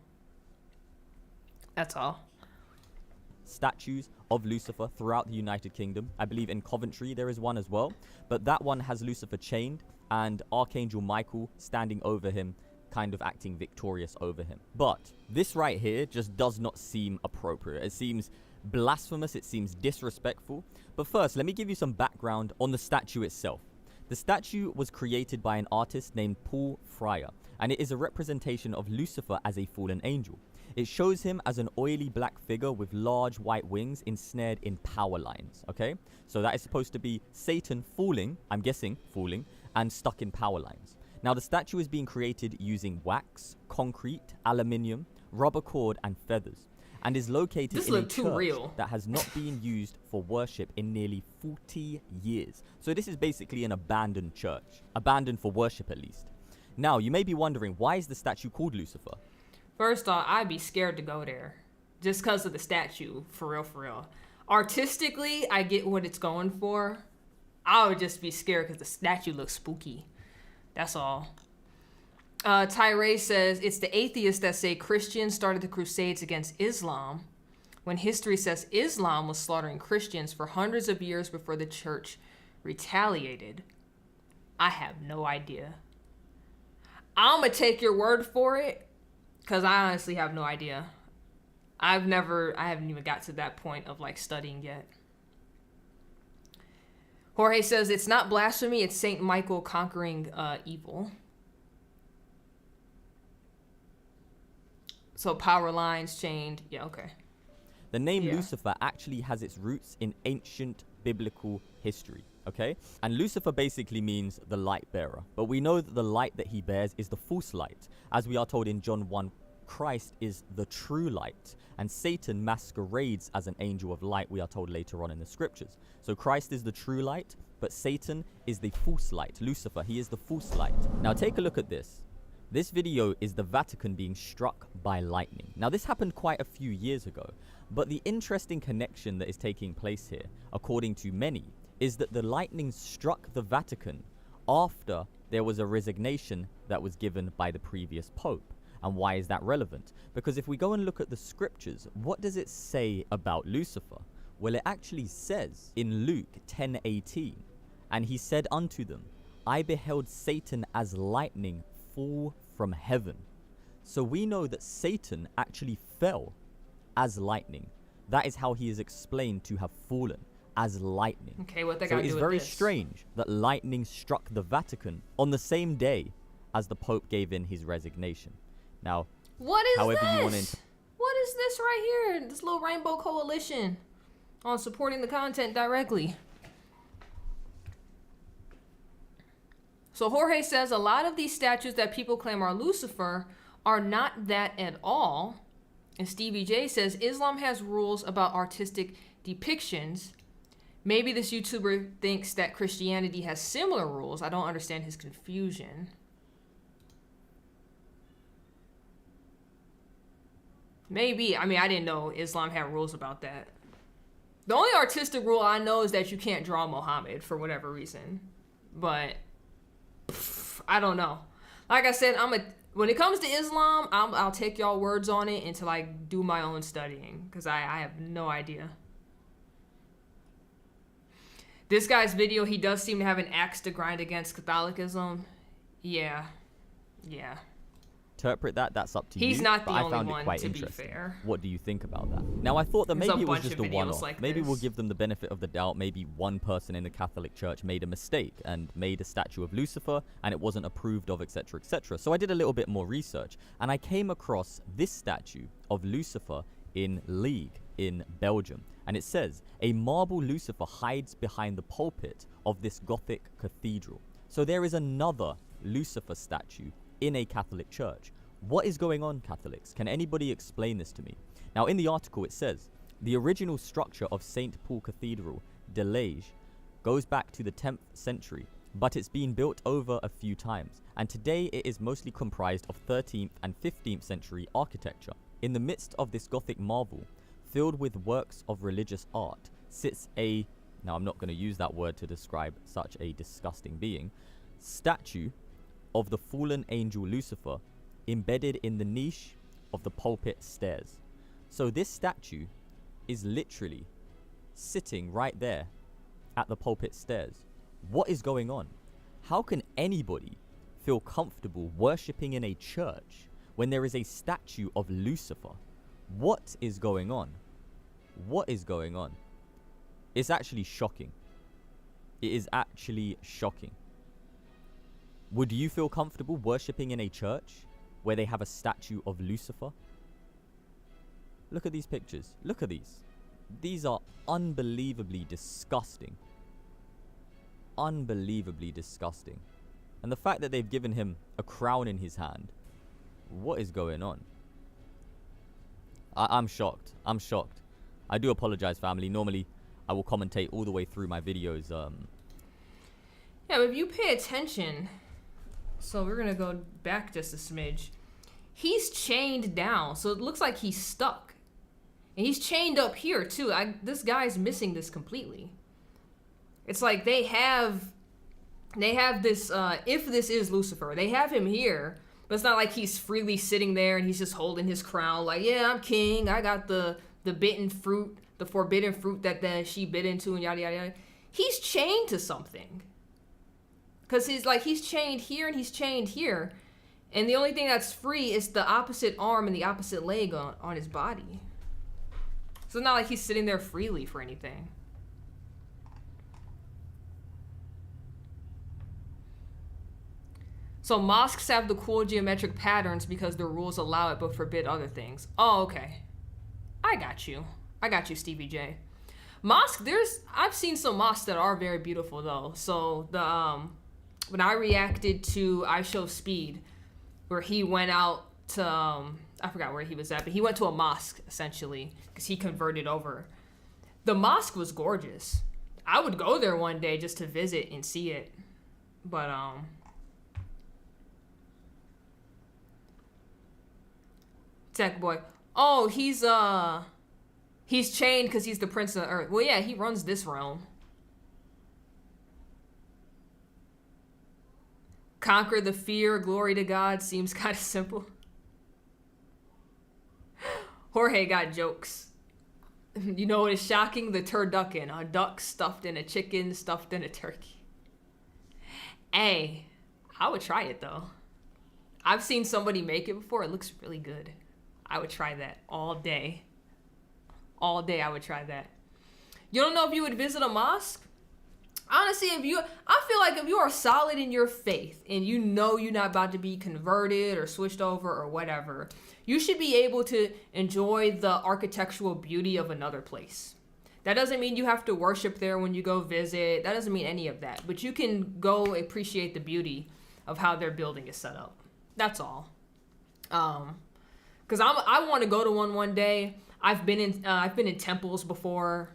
Statues of Lucifer throughout the United Kingdom. I believe in Coventry there is one as well. But that one has Lucifer chained and Archangel Michael standing over him, kind of acting victorious over him. But this right here just does not seem appropriate. It seems blasphemous. It seems disrespectful. But first, let me give you some background on the statue itself. The statue was created by an artist named Paul Fryer. and it is a representation of Lucifer as a fallen angel. It shows him as an oily black figure with large white wings ensnared in power lines, okay? So that is supposed to be Satan falling, I'm guessing falling, and stuck in power lines. Now the statue is being created using wax, concrete, aluminium, rubber cord, and feathers, and is located in a church that has not been used for worship in nearly 40 years. So this is basically an abandoned church, abandoned for worship at least. Now you may be wondering, why is the statue called Lucifer? First off, I'd be scared to go there just because of the statue, for real, for real. Artistically, I get what it's going for. I would just be scared because the statue looks spooky. That's all. Tyree says, it's the atheists that say Christians started the Crusades against Islam, when history says Islam was slaughtering Christians for hundreds of years before the church retaliated. I have no idea. I'm going to take your word for it, because I honestly have no idea. I haven't even got to that point of like studying yet. Jorge says, it's not blasphemy, it's Saint Michael conquering evil. So power lines chained. Yeah, okay. The name Lucifer actually has its roots in ancient biblical history, okay? And Lucifer basically means the light bearer. But we know that the light that he bears is the false light. As we are told in John 1, Christ is the true light, and Satan masquerades as an angel of light, we are told later on in the scriptures. So Christ is the true light, but Satan is the false light. Lucifer, he is the false light. Now take a look at this. This video is the Vatican being struck by lightning. Now this happened quite a few years ago, but the interesting connection that is taking place here, according to many, is that the lightning struck the Vatican after there was a resignation that was given by the previous Pope. And why is that relevant? Because if we go and look at the scriptures, what does it say about Lucifer? Well, it actually says in Luke 10:18, and he said unto them, I beheld Satan as lightning fall from heaven. So we know that Satan actually fell as lightning. That is how he is explained to have fallen, as lightning. Okay, what they so got to do with it's very this? strange that lightning struck the Vatican on the same day as the Pope gave in his resignation. Now, what is however this? you want to What is this right here? This little rainbow coalition on supporting the content directly. So Jorge says a lot of these statues that people claim are Lucifer are not that at all. And Stevie J says Islam has rules about artistic depictions. Maybe this YouTuber thinks that Christianity has similar rules. I don't understand his confusion. Maybe. I mean, I didn't know Islam had rules about that. The only artistic rule I know is that you can't draw Muhammad for whatever reason. But I don't know. Like I said, when it comes to Islam, I'll take y'all words on it until I do my own studying, because I have no idea. This guy's video, he does seem to have an axe to grind against Catholicism. Yeah. interpret that, that's up to you. He's not the but only I found one, it quite to be interesting. fair. What do you think about that? Now, I thought that There's a maybe it was bunch just of a videos one-off. like Maybe we'll this. give them the benefit of the doubt. Maybe one person in the Catholic Church made a mistake and made a statue of Lucifer and it wasn't approved of, etc., etc. So I did a little bit more research and I came across this statue of Lucifer in Liege in Belgium. And it says, a marble Lucifer hides behind the pulpit of this Gothic cathedral. So there is another Lucifer statue in a Catholic church. What is going on, Catholics? Can anybody explain this to me? Now, in the article, it says, the original structure of St. Paul Cathedral de Liege goes back to the 10th century, but it's been built over a few times, and today it is mostly comprised of 13th and 15th century architecture. In the midst of this Gothic marvel, filled with works of religious art, sits a, now I'm not going to use that word to describe such a disgusting being, statue of the fallen angel Lucifer, embedded in the niche of the pulpit stairs. So this statue is literally sitting right there at the pulpit stairs. What is going on? How can anybody feel comfortable worshipping in a church when there is a statue of Lucifer? What is going on? What is going on? It's actually shocking. It is actually shocking. Would you feel comfortable worshipping in a church where they have a statue of Lucifer? Look at these pictures. Look at these. These are unbelievably disgusting. Unbelievably disgusting. And the fact that they've given him a crown in his hand. What is going on? I'm shocked. I'm shocked. I do apologize, family. Normally, I will commentate all the way through my videos. Yeah, but if you pay attention, so we're gonna go back just a smidge. He's chained down, so it looks like he's stuck. And he's chained up here too. This guy's missing this completely. It's like they have this, if this is Lucifer, they have him here, but it's not like he's freely sitting there and he's just holding his crown like, yeah, I'm king. I got the bitten fruit, the forbidden fruit that she bit into and yada, yada, yada. He's chained to something. Because he's chained here and he's chained here. And the only thing that's free is the opposite arm and the opposite leg on his body. So it's not like he's sitting there freely for anything. So mosques have the cool geometric patterns because the rules allow it but forbid other things. Oh, okay. I got you, Stevie J. Mosque, I've seen some mosques that are very beautiful though. So when I reacted to I Show Speed, where he went out to, I forgot where he was at, but he went to a mosque essentially because he converted over. The mosque was gorgeous. I would go there one day just to visit and see it. But Tech Boy. Oh, he's chained because he's the Prince of Earth. Well, yeah, he runs this realm. Conquer the fear, glory to God seems kind of simple. Jorge got jokes. You know what is shocking? The turducken. A duck stuffed in a chicken, stuffed in a turkey. Hey, I would try it though. I've seen somebody make it before. It looks really good. I would try that all day. All day I would try that. You don't know if you would visit a mosque? Honestly, I feel like if you are solid in your faith and you know you're not about to be converted or switched over or whatever, you should be able to enjoy the architectural beauty of another place. That doesn't mean you have to worship there when you go visit. That doesn't mean any of that. But you can go appreciate the beauty of how their building is set up. That's all. Because I want to go to one day. I've been in temples before.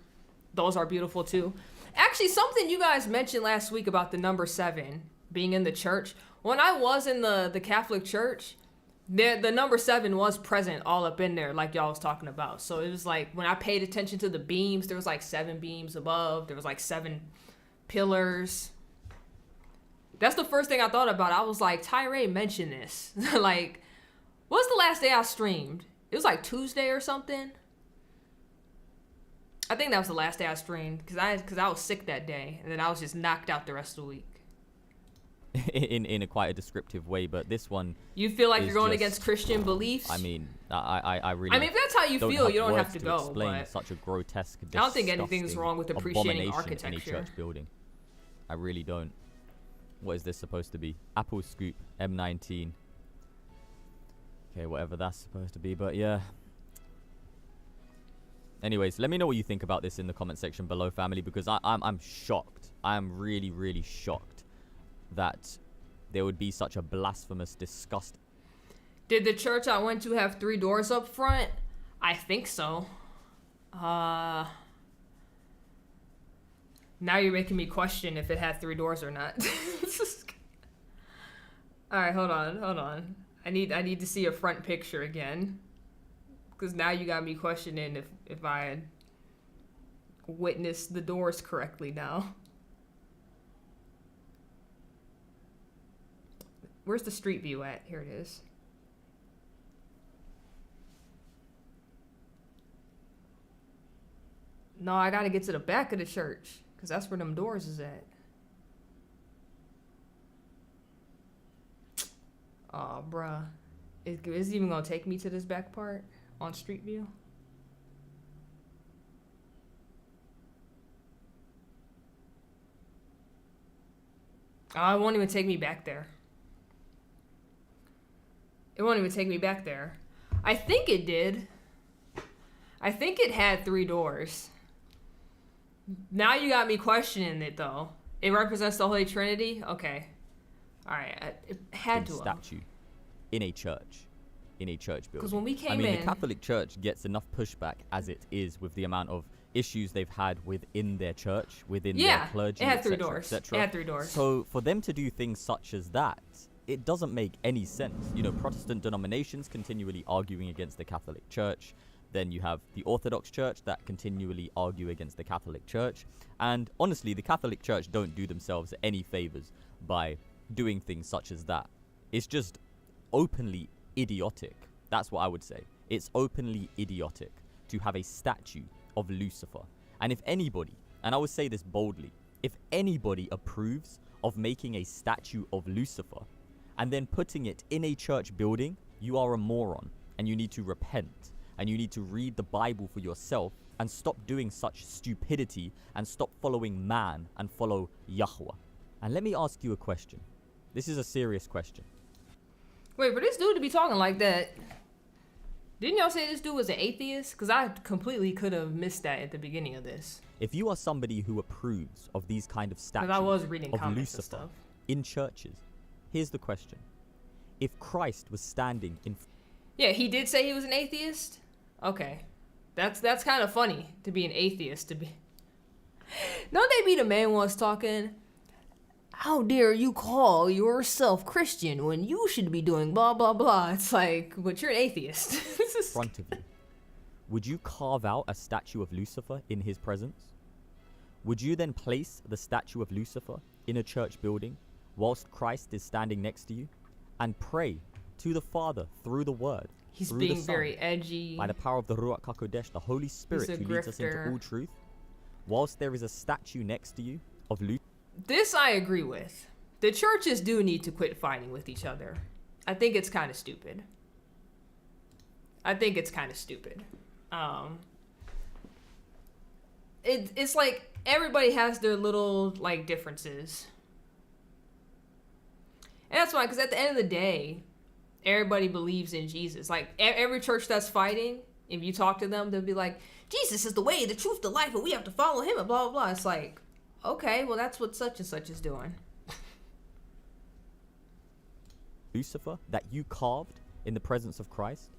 Those are beautiful too. Actually, something you guys mentioned last week about the number 7 being in the church. When I was in the Catholic Church, the number 7 was present all up in there, like y'all was talking about. So it was like when I paid attention to the beams, there was like 7 beams above. There was like 7 pillars. That's the first thing I thought about. I was like, Tyree mentioned this. Like, what's the last day I streamed? It was like Tuesday or something. I think that was the last day I streamed because I was sick that day, and then I was just knocked out the rest of the week. in a quite a descriptive way, but this one. You feel like you're going against Christian beliefs? I mean, I really. I mean, if that's how you feel, you don't have to go. Explain but such a grotesque, I don't think anything's wrong with appreciating architecture in a church building. I really don't. What is this supposed to be? Apple Scoop M19. Okay, whatever that's supposed to be, but yeah. Anyways, let me know what you think about this in the comment section below, family, because I'm shocked. I am really, really shocked that there would be such a blasphemous, disgusting. Did the church I went to have 3 doors up front? I think so. Now you're making me question if it had 3 doors or not. All right, hold on. I need to see a front picture again. Because now you got me questioning if I had witnessed the doors correctly now. Where's the street view at? Here it is. No, I gotta get to the back of the church. Because that's where them doors is at. Oh, bruh. Is it even gonna take me to this back part? On Street View? Oh, it won't even take me back there. It won't even take me back there. I think it did. I think it had 3 doors. Now you got me questioning it, though. It represents the Holy Trinity? Okay. All right. It had to. Statue in a church. In a church building. Because when we came I mean, in... the Catholic Church gets enough pushback as it is with the amount of issues they've had within their church, within their clergy, it had 3 etc., doors. etc. It had 3 doors. So for them to do things such as that, it doesn't make any sense. You know, Protestant denominations continually arguing against the Catholic Church. Then you have the Orthodox Church that continually argue against the Catholic Church. And honestly, the Catholic Church don't do themselves any favors by doing things such as that. It's just openly idiotic. That's what I would say. It's openly idiotic to have a statue of Lucifer. And if anybody, and I would say this boldly, if anybody approves of making a statue of Lucifer and then putting it in a church building, you are a moron and you need to repent and you need to read the Bible for yourself and stop doing such stupidity and stop following man and follow Yahweh. And let me ask you a question. This is a serious question. Wait, for this dude to be talking like that, didn't y'all say this dude was an atheist? Because I completely could have missed that at the beginning of this. If you are somebody who approves of these kind of statues I was reading of comments and Lucifer stuff. in churches, here's the question. If Christ was standing in... Yeah, he did say he was an atheist? Okay. That's kind of funny, to be an atheist, to be... Don't they be the man once talking... How dare you call yourself Christian when you should be doing blah, blah, blah. It's like, but you're an atheist. in front of you, would you carve out a statue of Lucifer in his presence? Would you then place the statue of Lucifer in a church building whilst Christ is standing next to you and pray to the Father through the Word? He's through being the Son, very edgy. by the power of the Ruach HaKodesh, the Holy Spirit who leads us into grifter. all truth, whilst there is a statue next to you of Lucifer. This I agree with. The churches do need to quit fighting with each other. I think it's kind of stupid. It's like everybody has their little like differences. And that's fine, because at the end of the day, everybody believes in Jesus. Like every church that's fighting, if you talk to them, they'll be like, Jesus is the way, the truth, the life, and we have to follow him and blah, blah, blah. It's like, okay, well, that's what such and such is doing. Lucifer that you carved in the presence of Christ?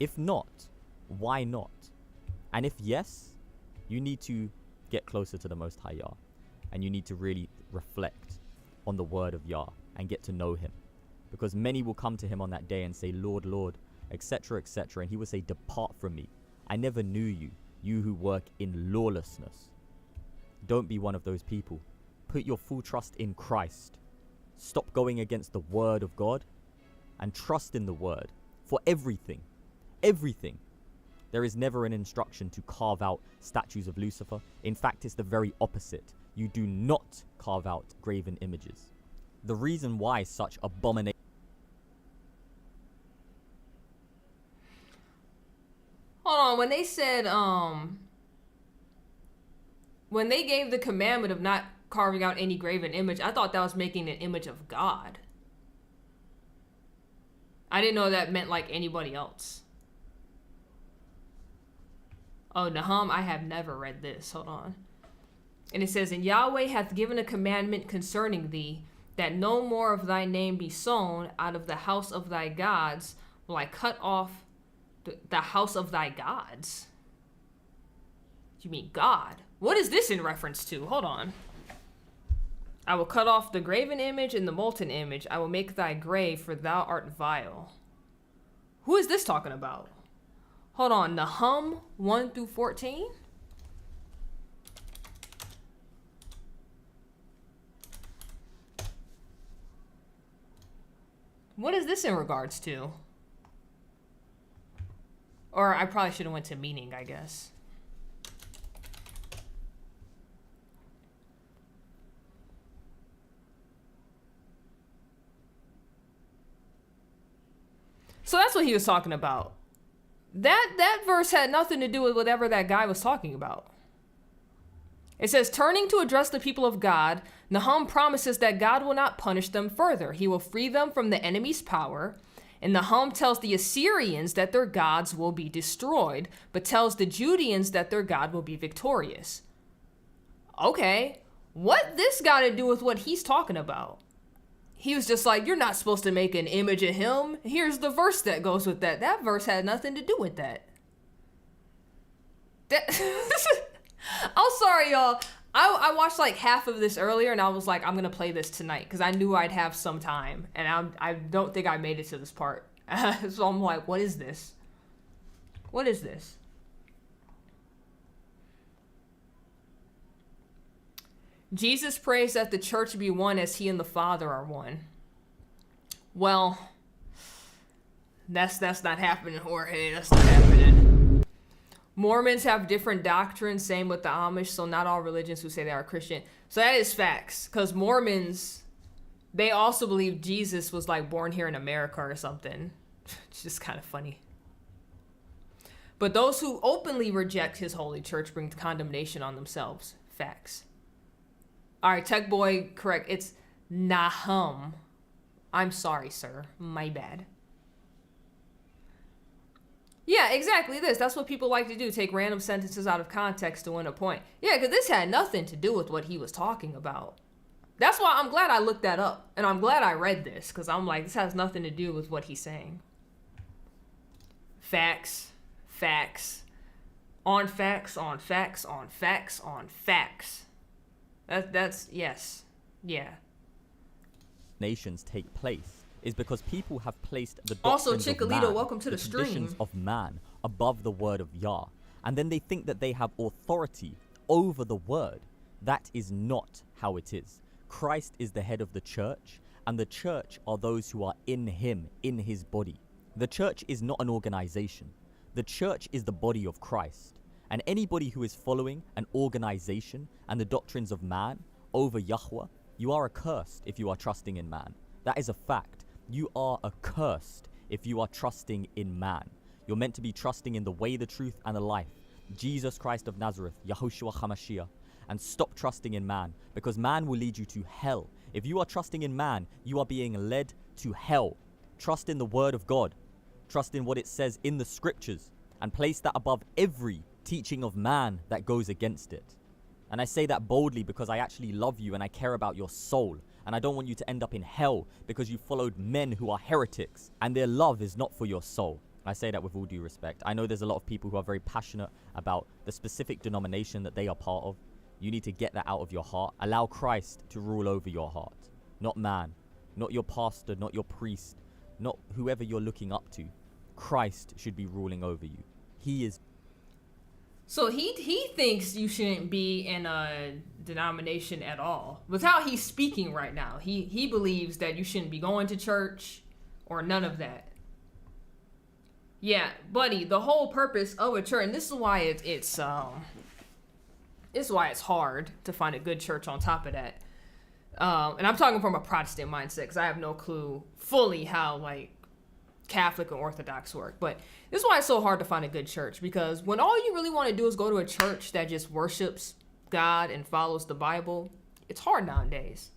If not, why not? And if yes, you need to get closer to the Most High Yah. And you need to really reflect on the word of Yah and get to know him. Because many will come to him on that day and say, Lord, Lord, etc., etc. And he will say, depart from me. I never knew you, you who work in lawlessness. Don't be one of those people. Put your full trust in Christ. Stop going against the word of God and trust in the word for everything. Everything. There is never an instruction to carve out statues of Lucifer. In fact, it's the very opposite. You do not carve out graven images. The reason why such abomination... Hold on, when they said, when they gave the commandment of not carving out any graven image, I thought that was making an image of God. I didn't know that meant like anybody else. Oh, Nahum, I have never read this. Hold on. And it says, and Yahweh hath given a commandment concerning thee, that no more of thy name be sown out of the house of thy gods, will I cut off the house of thy gods. You mean God? What is this in reference to? Hold on. I will cut off the graven image and the molten image. I will make thy grave, for thou art vile. Who is this talking about? Hold on. Nahum 1 through 14? What is this in regards to? Or I probably should have went to meaning, I guess. So that's what he was talking about. That verse had nothing to do with whatever that guy was talking about. It says, turning to address the people of God, Nahum promises that God will not punish them further. He will free them from the enemy's power And Nahum tells the Assyrians that their gods will be destroyed, but tells the Judeans that their God will be victorious. Okay, what this got to do with what he's talking about? He was just like, you're not supposed to make an image of him. Here's the verse that goes with that. That verse had nothing to do with that. I'm sorry, y'all. I watched like half of this earlier, and I was like, I'm going to play this tonight because I knew I'd have some time. And I don't think I made it to this part. So I'm like, what is this? What is this? Jesus prays that the church be one as he and the Father are one. Well, that's not happening, Jorge. That's not happening. Mormons have different doctrines, same with the Amish, so not all religions who say they are Christian. So that is facts, because Mormons, they also believe Jesus was like born here in America or something. It's just kind of funny. But those who openly reject his holy church bring condemnation on themselves. Facts. All right, Tech Boy, correct. It's Nahum. I'm sorry, sir. My bad. Yeah, exactly this. That's what people like to do. Take random sentences out of context to win a point. Yeah, because this had nothing to do with what he was talking about. That's why I'm glad I looked that up. And I'm glad I read this. Because I'm like, this has nothing to do with what he's saying. Facts. Facts. On facts, on facts, on facts, on facts. That's yes. Yeah. Nations take place is because people have placed the also, doctrines of Chicolito, man, welcome to the traditions stream, of man above the word of Yah, and then they think that they have authority over the word. That is not how it is. Christ is the head of the church, and the church are those who are in him, in his body. The church is not an organization. The church is the body of Christ, and anybody who is following an organization and the doctrines of man over Yahweh, you are accursed if you are trusting in man. That is a fact. You are accursed if you are trusting in man. You're meant to be trusting in the way, the truth, and the life. Jesus Christ of Nazareth, Yahushua HaMashiach. And stop trusting in man, because man will lead you to hell. If you are trusting in man, you are being led to hell. Trust in the word of God. Trust in what it says in the scriptures, and place that above every teaching of man that goes against it. And I say that boldly because I actually love you and I care about your soul. And I don't want you to end up in hell because you followed men who are heretics and their love is not for your soul. I say that with all due respect. I know there's a lot of people who are very passionate about the specific denomination that they are part of. You need to get that out of your heart. Allow Christ to rule over your heart. Not man. Not your pastor. Not your priest. Not whoever you're looking up to. Christ should be ruling over you. He is. So he thinks you shouldn't be in a denomination at all. With how he's speaking right now, he believes that you shouldn't be going to church or none of that. Yeah, buddy, the whole purpose of a church, and this is why it's why it's hard to find a good church on top of that. And I'm talking from a Protestant mindset because I have no clue fully how like Catholic and Orthodox work. But this is why it's so hard to find a good church, because when all you really want to do is go to a church that just worships God and follows the Bible, it's hard nowadays.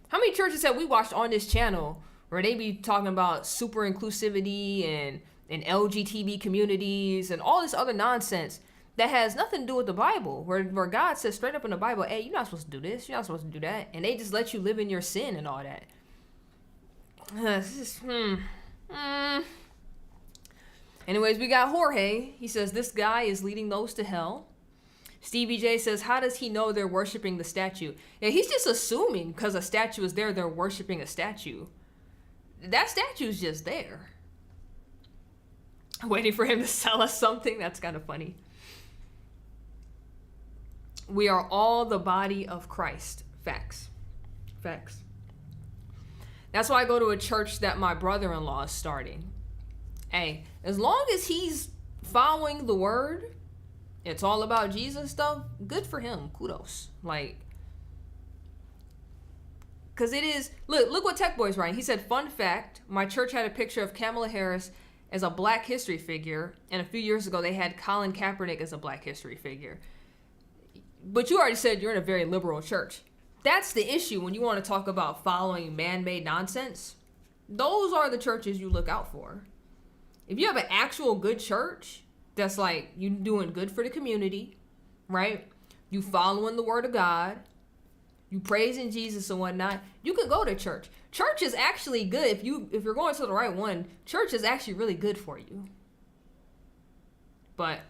How many churches have we watched on this channel where they be talking about super inclusivity and LGBT communities and all this other nonsense that has nothing to do with the Bible, where God says straight up in the Bible, hey, you're not supposed to do this, you're not supposed to do that, and they just let you live in your sin and all that. It's just, Anyways, we got Jorge. He says, this guy is leading those to hell. Stevie J says, how does he know they're worshiping the statue? Yeah, he's just assuming because a statue is there, they're worshiping a statue. That statue's just there. Waiting for him to sell us something? That's kind of funny. We are all the body of Christ. Facts. Facts. That's why I go to a church that my brother-in-law is starting. Hey, as long as he's following the word, it's all about Jesus stuff, good for him. Kudos. Like, because it is, look what Tech Boy's writing. He said, fun fact, my church had a picture of Kamala Harris as a Black history figure, and a few years ago they had Colin Kaepernick as a Black history figure. But you already said you're in a very liberal church. That's the issue when you want to talk about following man-made nonsense. those are the churches you look out for. If you have an actual good church that's like you doing good for the community, right? You following the word of God, you praising Jesus and whatnot, you can go to church. Church is actually good if you're going to the right one. Church is actually really good for you. But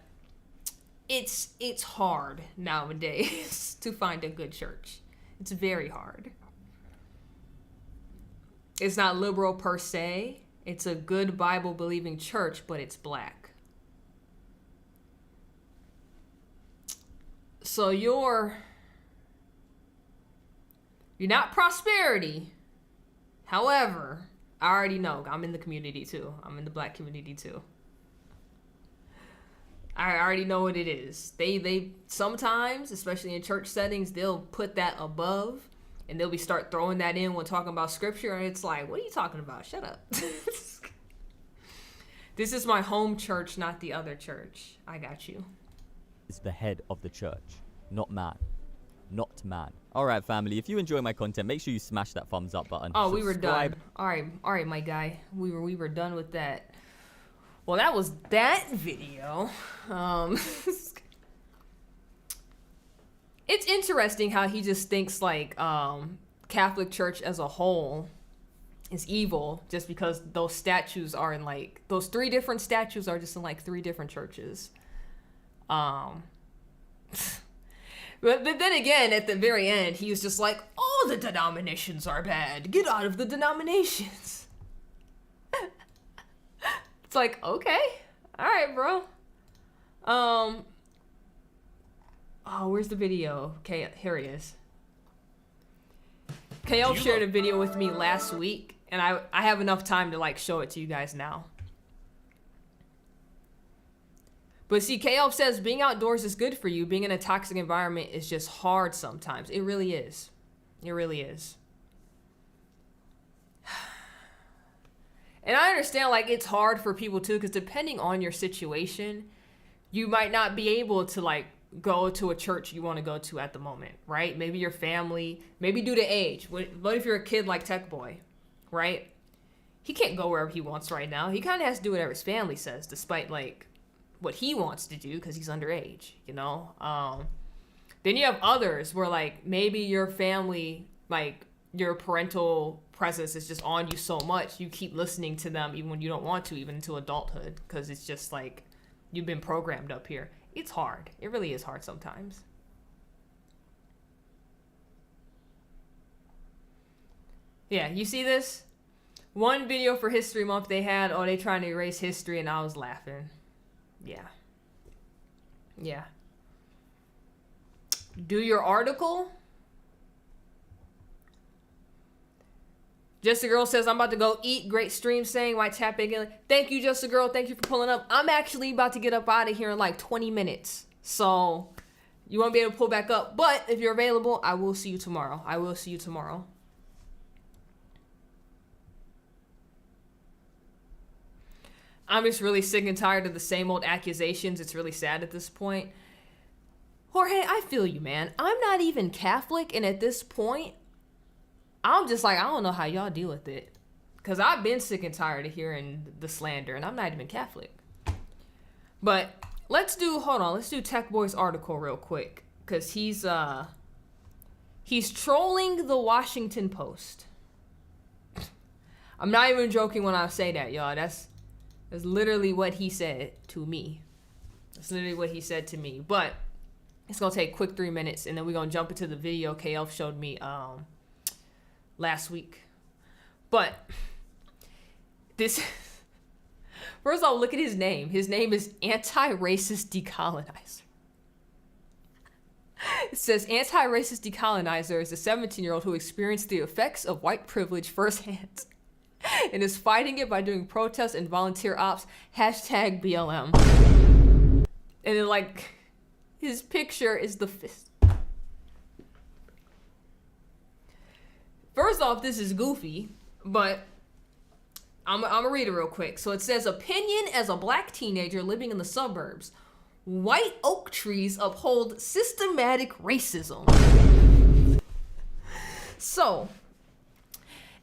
it's hard nowadays to find a good church. It's very hard. It's not liberal per se. It's a good Bible believing church, but it's black. So you're not prosperity. However, I already know I'm in the community too. I'm in the black community too. I already know what it is. They sometimes, especially in church settings, they'll put that above and they'll start throwing that in when talking about scripture, and it's like, what are you talking about? Shut up. This is my home church, not the other church. I got you. It's the head of the church, not man. Not man. All right, family. If you enjoy my content, make sure you smash that thumbs up button. Oh, we were done. All right, my guy. We were done with that. Well, that was that video. It's interesting how he just thinks like Catholic Church as a whole is evil just because those statues are in like those 3 different statues are just in like 3 different churches. But then again, at the very end, he was just like, all the denominations are bad. Get out of the denominations. It's like, okay. All right, bro. Oh, where's the video? Okay, here he is. KL shared a video with me last week, and I have enough time to like show it to you guys now. But see, KL says being outdoors is good for you. Being in a toxic environment is just hard sometimes. It really is. It really is. And I understand like it's hard for people too, because depending on your situation, you might not be able to like go to a church you want to go to at the moment, right? Maybe your family, maybe due to age. What if you're a kid like Tech Boy, right? He can't go wherever he wants right now. He kind of has to do whatever his family says, despite like what he wants to do because he's underage, you know? Then you have others where like maybe your family, like your parental presence is just on you so much, you keep listening to them even when you don't want to, even into adulthood, because it's just like you've been programmed up here. It's hard. It really is hard sometimes. Yeah, you see this? One video for History Month they had, oh, they trying to erase history, and I was laughing. Yeah. Yeah. Do your article. Just a Girl says, I'm about to go eat. Great stream saying, why tap again? Thank you, Just a Girl. Thank you for pulling up. I'm actually about to get up out of here in like 20 minutes. So you won't be able to pull back up. But if you're available, I will see you tomorrow. I will see you tomorrow. I'm just really sick and tired of the same old accusations. It's really sad at this point. Jorge, I feel you, man. I'm not even Catholic, and at this point, I'm just like, I don't know how y'all deal with it. Because I've been sick and tired of hearing the slander, and I'm not even Catholic. But let's do Tech Boy's article real quick. Because he's trolling the Washington Post. I'm not even joking when I say that, y'all. That's literally what he said to me. That's literally what he said to me. But it's going to take a quick 3 minutes, and then we're going to jump into the video KL showed me last week. But this, first of all, look at his name. His name is Anti-Racist Decolonizer. It says Anti-Racist Decolonizer is a 17-year-old who experienced the effects of white privilege firsthand and is fighting it by doing protests and volunteer ops. #BLM. And then like his picture is the fist. First off, this is goofy, but I'm gonna read it real quick. So it says, opinion as a black teenager living in the suburbs. White oak trees uphold systematic racism. So,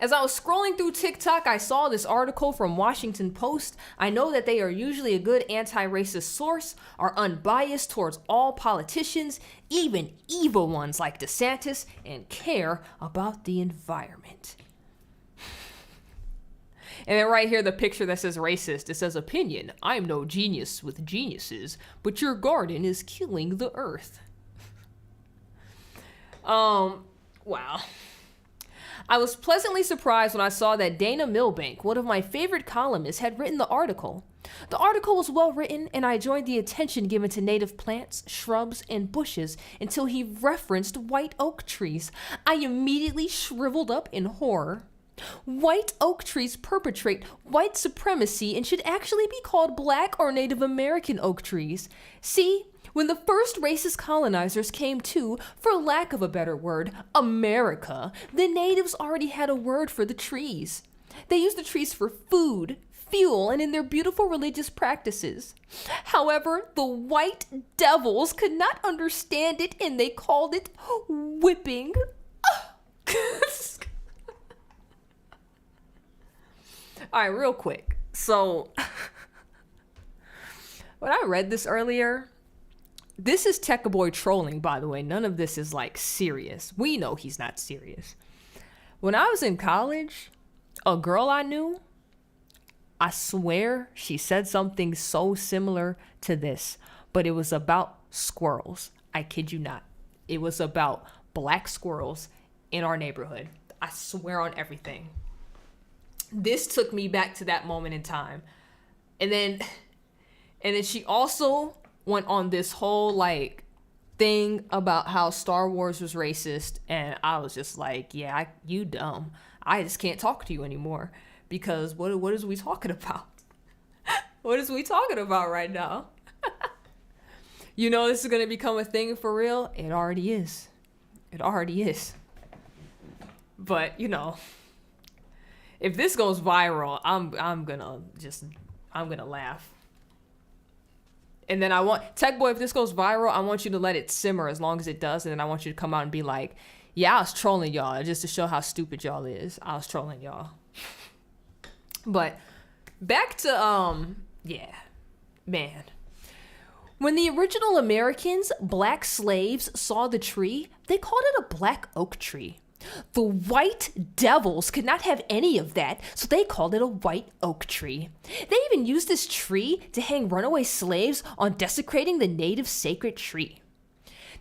As I was scrolling through TikTok, I saw this article from Washington Post. I know that they are usually a good anti-racist source, are unbiased towards all politicians, even evil ones like DeSantis, and care about the environment. And then right here, the picture that says racist, it says opinion. I'm no genius with geniuses, but your garden is killing the earth. Wow. I was pleasantly surprised when I saw that Dana Milbank, one of my favorite columnists, had written the article. The article was well written, and I enjoyed the attention given to native plants, shrubs, and bushes until he referenced white oak trees. I immediately shriveled up in horror. White oak trees perpetrate white supremacy and should actually be called Black or Native American oak trees. See, when the first racist colonizers came to, for lack of a better word, America, the natives already had a word for the trees. They used the trees for food, fuel, and in their beautiful religious practices. However, the white devils could not understand it and they called it whipping. All right, real quick. So, when I read this earlier, this is Tech Boy trolling, by the way. None of this is like serious. We know he's not serious. When I was in college, a girl I knew, I swear she said something so similar to this, but it was about squirrels. I kid you not. It was about black squirrels in our neighborhood. I swear on everything. This took me back to that moment in time. And then she also went on this whole like thing about how Star Wars was racist, and I was just like, yeah, you dumb. I just can't talk to you anymore because what is we talking about? What is we talking about right now? You know this is gonna become a thing for real? It already is. It already is. But you know, if this goes viral, I'm gonna laugh. And then I want, Tech Boy, if this goes viral, I want you to let it simmer as long as it does. And then I want you to come out and be like, yeah, I was trolling y'all just to show how stupid y'all is. I was trolling y'all. But back to, yeah, man. When the original Americans, black slaves, saw the tree, they called it a black oak tree. The white devils could not have any of that, so they called it a white oak tree. They even used this tree to hang runaway slaves on desecrating the native sacred tree.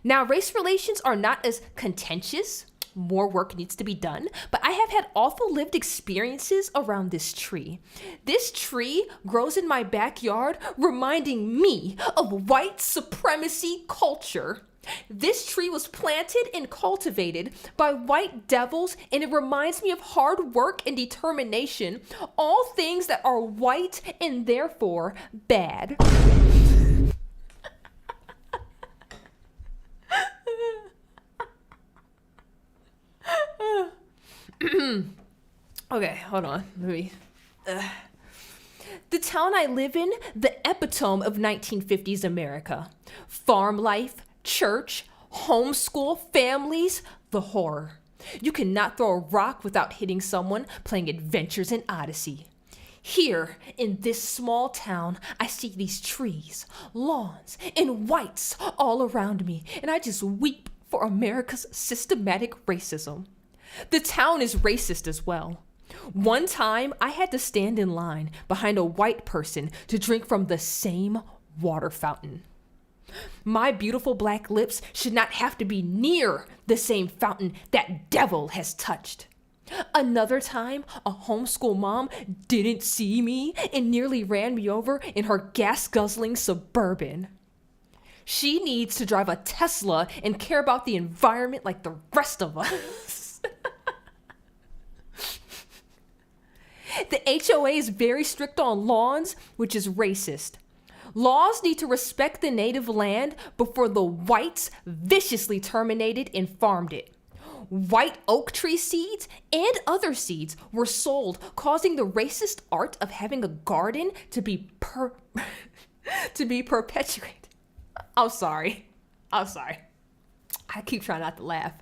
Now, race relations are not as contentious. More work needs to be done, but I have had awful lived experiences around this tree. This tree grows in my backyard, reminding me of white supremacy culture. This tree was planted and cultivated by white devils, and it reminds me of hard work and determination, all things that are white and therefore bad. Okay, hold on. Let me. The town I live in, the epitome of 1950s America. Farm life, church, homeschool, families, the horror. You cannot throw a rock without hitting someone playing Adventures in Odyssey. Here, in this small town, I see these trees, lawns, and whites all around me, and I just weep for America's systematic racism. The town is racist as well. One time, I had to stand in line behind a white person to drink from the same water fountain. My beautiful black lips should not have to be near the same fountain that devil has touched. Another time, a homeschool mom didn't see me and nearly ran me over in her gas-guzzling Suburban. She needs to drive a Tesla and care about the environment like the rest of us. The HOA is very strict on lawns, which is racist. Laws need to respect the native land before the whites viciously terminated and farmed it. White oak tree seeds and other seeds were sold, causing the racist art of having a garden to be perpetuated. I'm sorry. I keep trying not to laugh.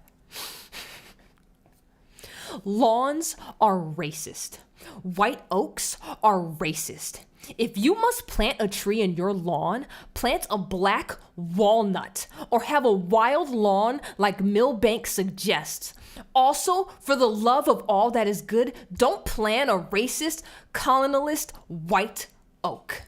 Lawns are racist. White oaks are racist. If you must plant a tree in your lawn, plant a black walnut or have a wild lawn like Milbank suggests. Also, for the love of all that is good, don't plant a racist, colonialist white oak.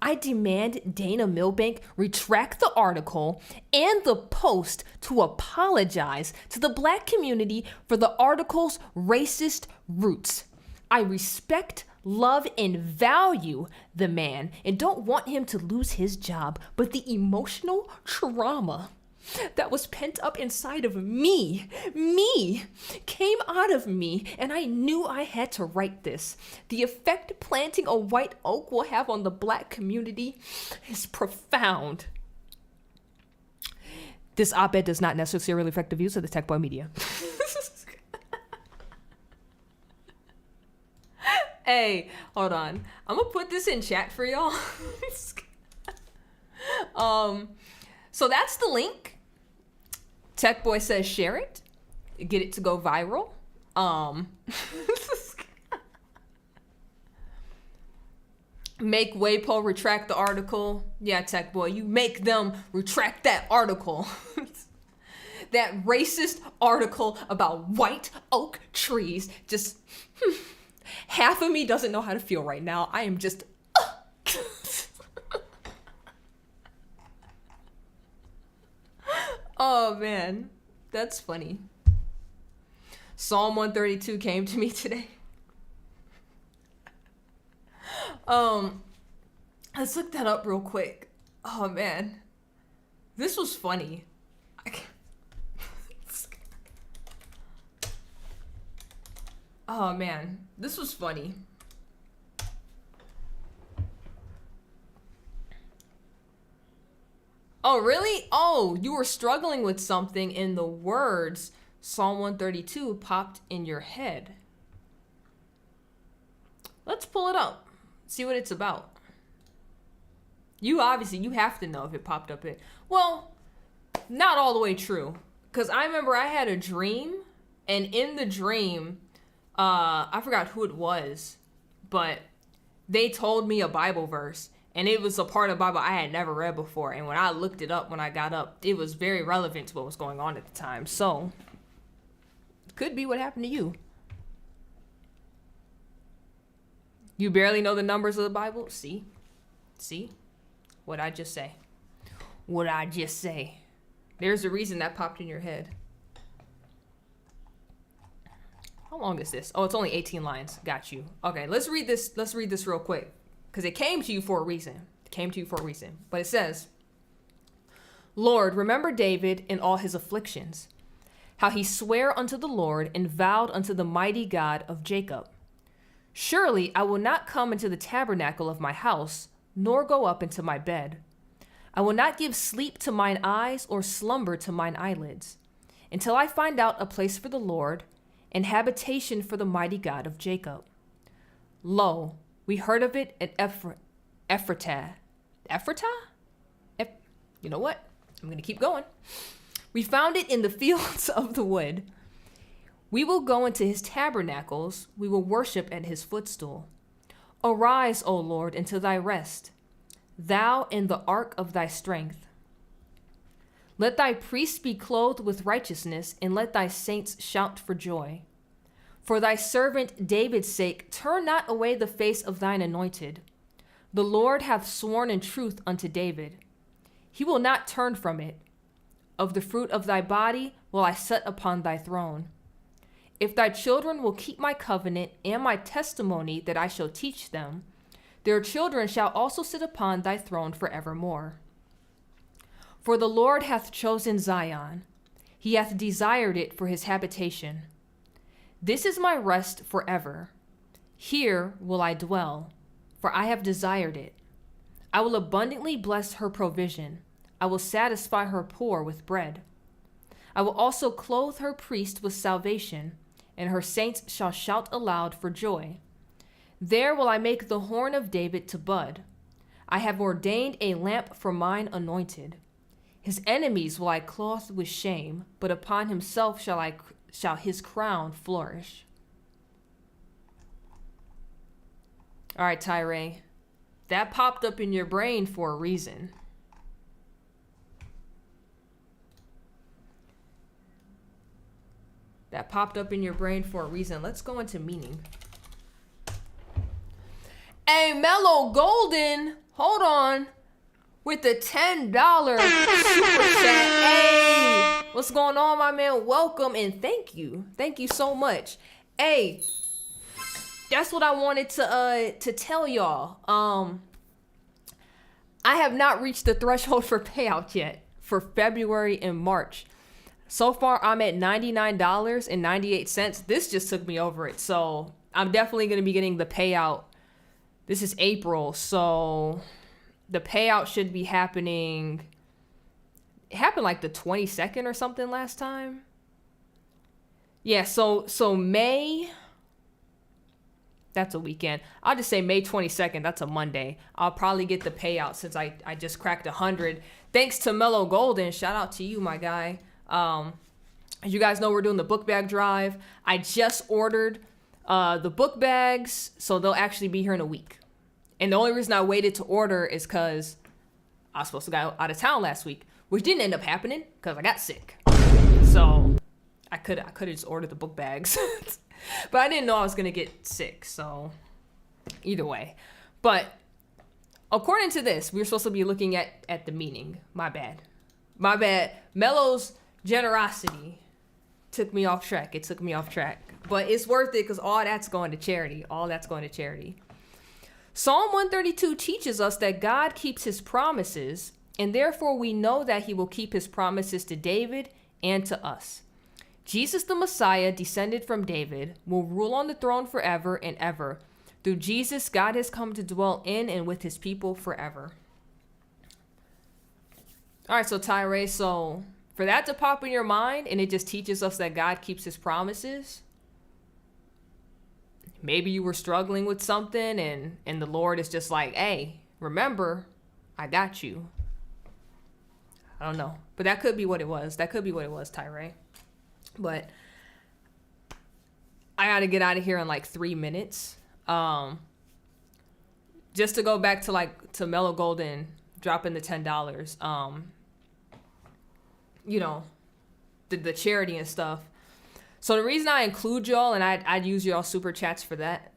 I demand Dana Milbank retract the article and the post to apologize to the black community for the article's racist roots. I respect, love, and value the man and don't want him to lose his job, but the emotional trauma that was pent up inside of me, came out of me, and I knew I had to write this. The effect planting a white oak will have on the black community is profound. This op-ed does not necessarily affect the views of the Tech Boy Media. Hey, hold on. I'm gonna put this in chat for y'all. So that's the link. Tech Boy says share it. Get it to go viral. Make WAPO retract the article. Yeah, Tech Boy, you make them retract that article. That racist article about white oak trees. Just half of me doesn't know how to feel right now. I am just oh man, that's funny. Psalm 132 came to me today. Let's look that up real quick. Oh man, this was funny. Oh man, this was funny. Oh, really? Oh, you were struggling with something in the words Psalm 132 popped in your head. Let's pull it up. See what it's about. You have to know if it popped up it. Well, not all the way true. Because I remember I had a dream, and in the dream, I forgot who it was, but they told me a Bible verse. And it was a part of the Bible I had never read before. And when I looked it up, when I got up, it was very relevant to what was going on at the time. So, it could be what happened to you. You barely know the numbers of the Bible? See? What'd I just say? There's a reason that popped in your head. How long is this? Oh, it's only 18 lines. Got you. Okay, let's read this real quick. Because it came to you for a reason. But it says, Lord, remember David in all his afflictions, how he sware unto the Lord and vowed unto the mighty God of Jacob. Surely I will not come into the tabernacle of my house, nor go up into my bed. I will not give sleep to mine eyes or slumber to mine eyelids, until I find out a place for the Lord, and habitation for the mighty God of Jacob. Lo, we heard of it at Ephratah. You know what? I'm going to keep going. We found it in the fields of the wood. We will go into his tabernacles. We will worship at his footstool. Arise, O Lord, into thy rest, thou in the ark of thy strength. Let thy priests be clothed with righteousness, and let thy saints shout for joy. For thy servant David's sake, turn not away the face of thine anointed. The Lord hath sworn in truth unto David. He will not turn from it. Of the fruit of thy body will I set upon thy throne. If thy children will keep my covenant and my testimony that I shall teach them, their children shall also sit upon thy throne forevermore. For the Lord hath chosen Zion. He hath desired it for his habitation. This is my rest forever. Here will I dwell, for I have desired it. I will abundantly bless her provision. I will satisfy her poor with bread. I will also clothe her priest with salvation, and her saints shall shout aloud for joy. There will I make the horn of David to bud. I have ordained a lamp for mine anointed. His enemies will I clothe with shame, but upon himself shall shall his crown flourish. All right, Tyree, that popped up in your brain for a reason. That popped up in your brain for a reason. Let's go into meaning. Hey, Mellow Golden, hold on. With the $10 super chat. Hey, what's going on, my man? Welcome and thank you. Thank you so much. Hey, that's what I wanted to tell y'all. I have not reached the threshold for payout yet for February and March. So far, I'm at $99.98. This just took me over it. So I'm definitely going to be getting the payout. This is April. So the payout should be happening. It happened like the 22nd or something last time. Yeah, so May, that's a weekend. I'll just say May 22nd. That's a Monday. I'll probably get the payout since I just cracked 100. Thanks to Mellow Golden. Shout out to you, my guy. As you guys know, we're doing the book bag drive. I just ordered the book bags, so they'll actually be here in a week. And the only reason I waited to order is because I was supposed to go out of town last week, which didn't end up happening because I got sick. So I could have just ordered the book bags, but I didn't know I was gonna get sick. So either way, but according to this, we're supposed to be looking at the meaning. My bad. Mellow's generosity took me off track. It took me off track, but it's worth it because all that's going to charity. Psalm 132 teaches us that God keeps his promises, and therefore we know that he will keep his promises to David and to us. Jesus the Messiah, descended from David, will rule on the throne forever and ever. Through Jesus, God has come to dwell in and with his people forever. All right, so Tyree, so for that to pop in your mind and it just teaches us that God keeps his promises, maybe you were struggling with something and the Lord is just like, hey, remember, I got you. I don't know, but that could be what it was. Tyree. But I got to get out of here in like 3 minutes. Just to go back to Mellow Golden dropping the $10. You know, the charity and stuff. So the reason I include y'all and I'd use y'all super chats for that,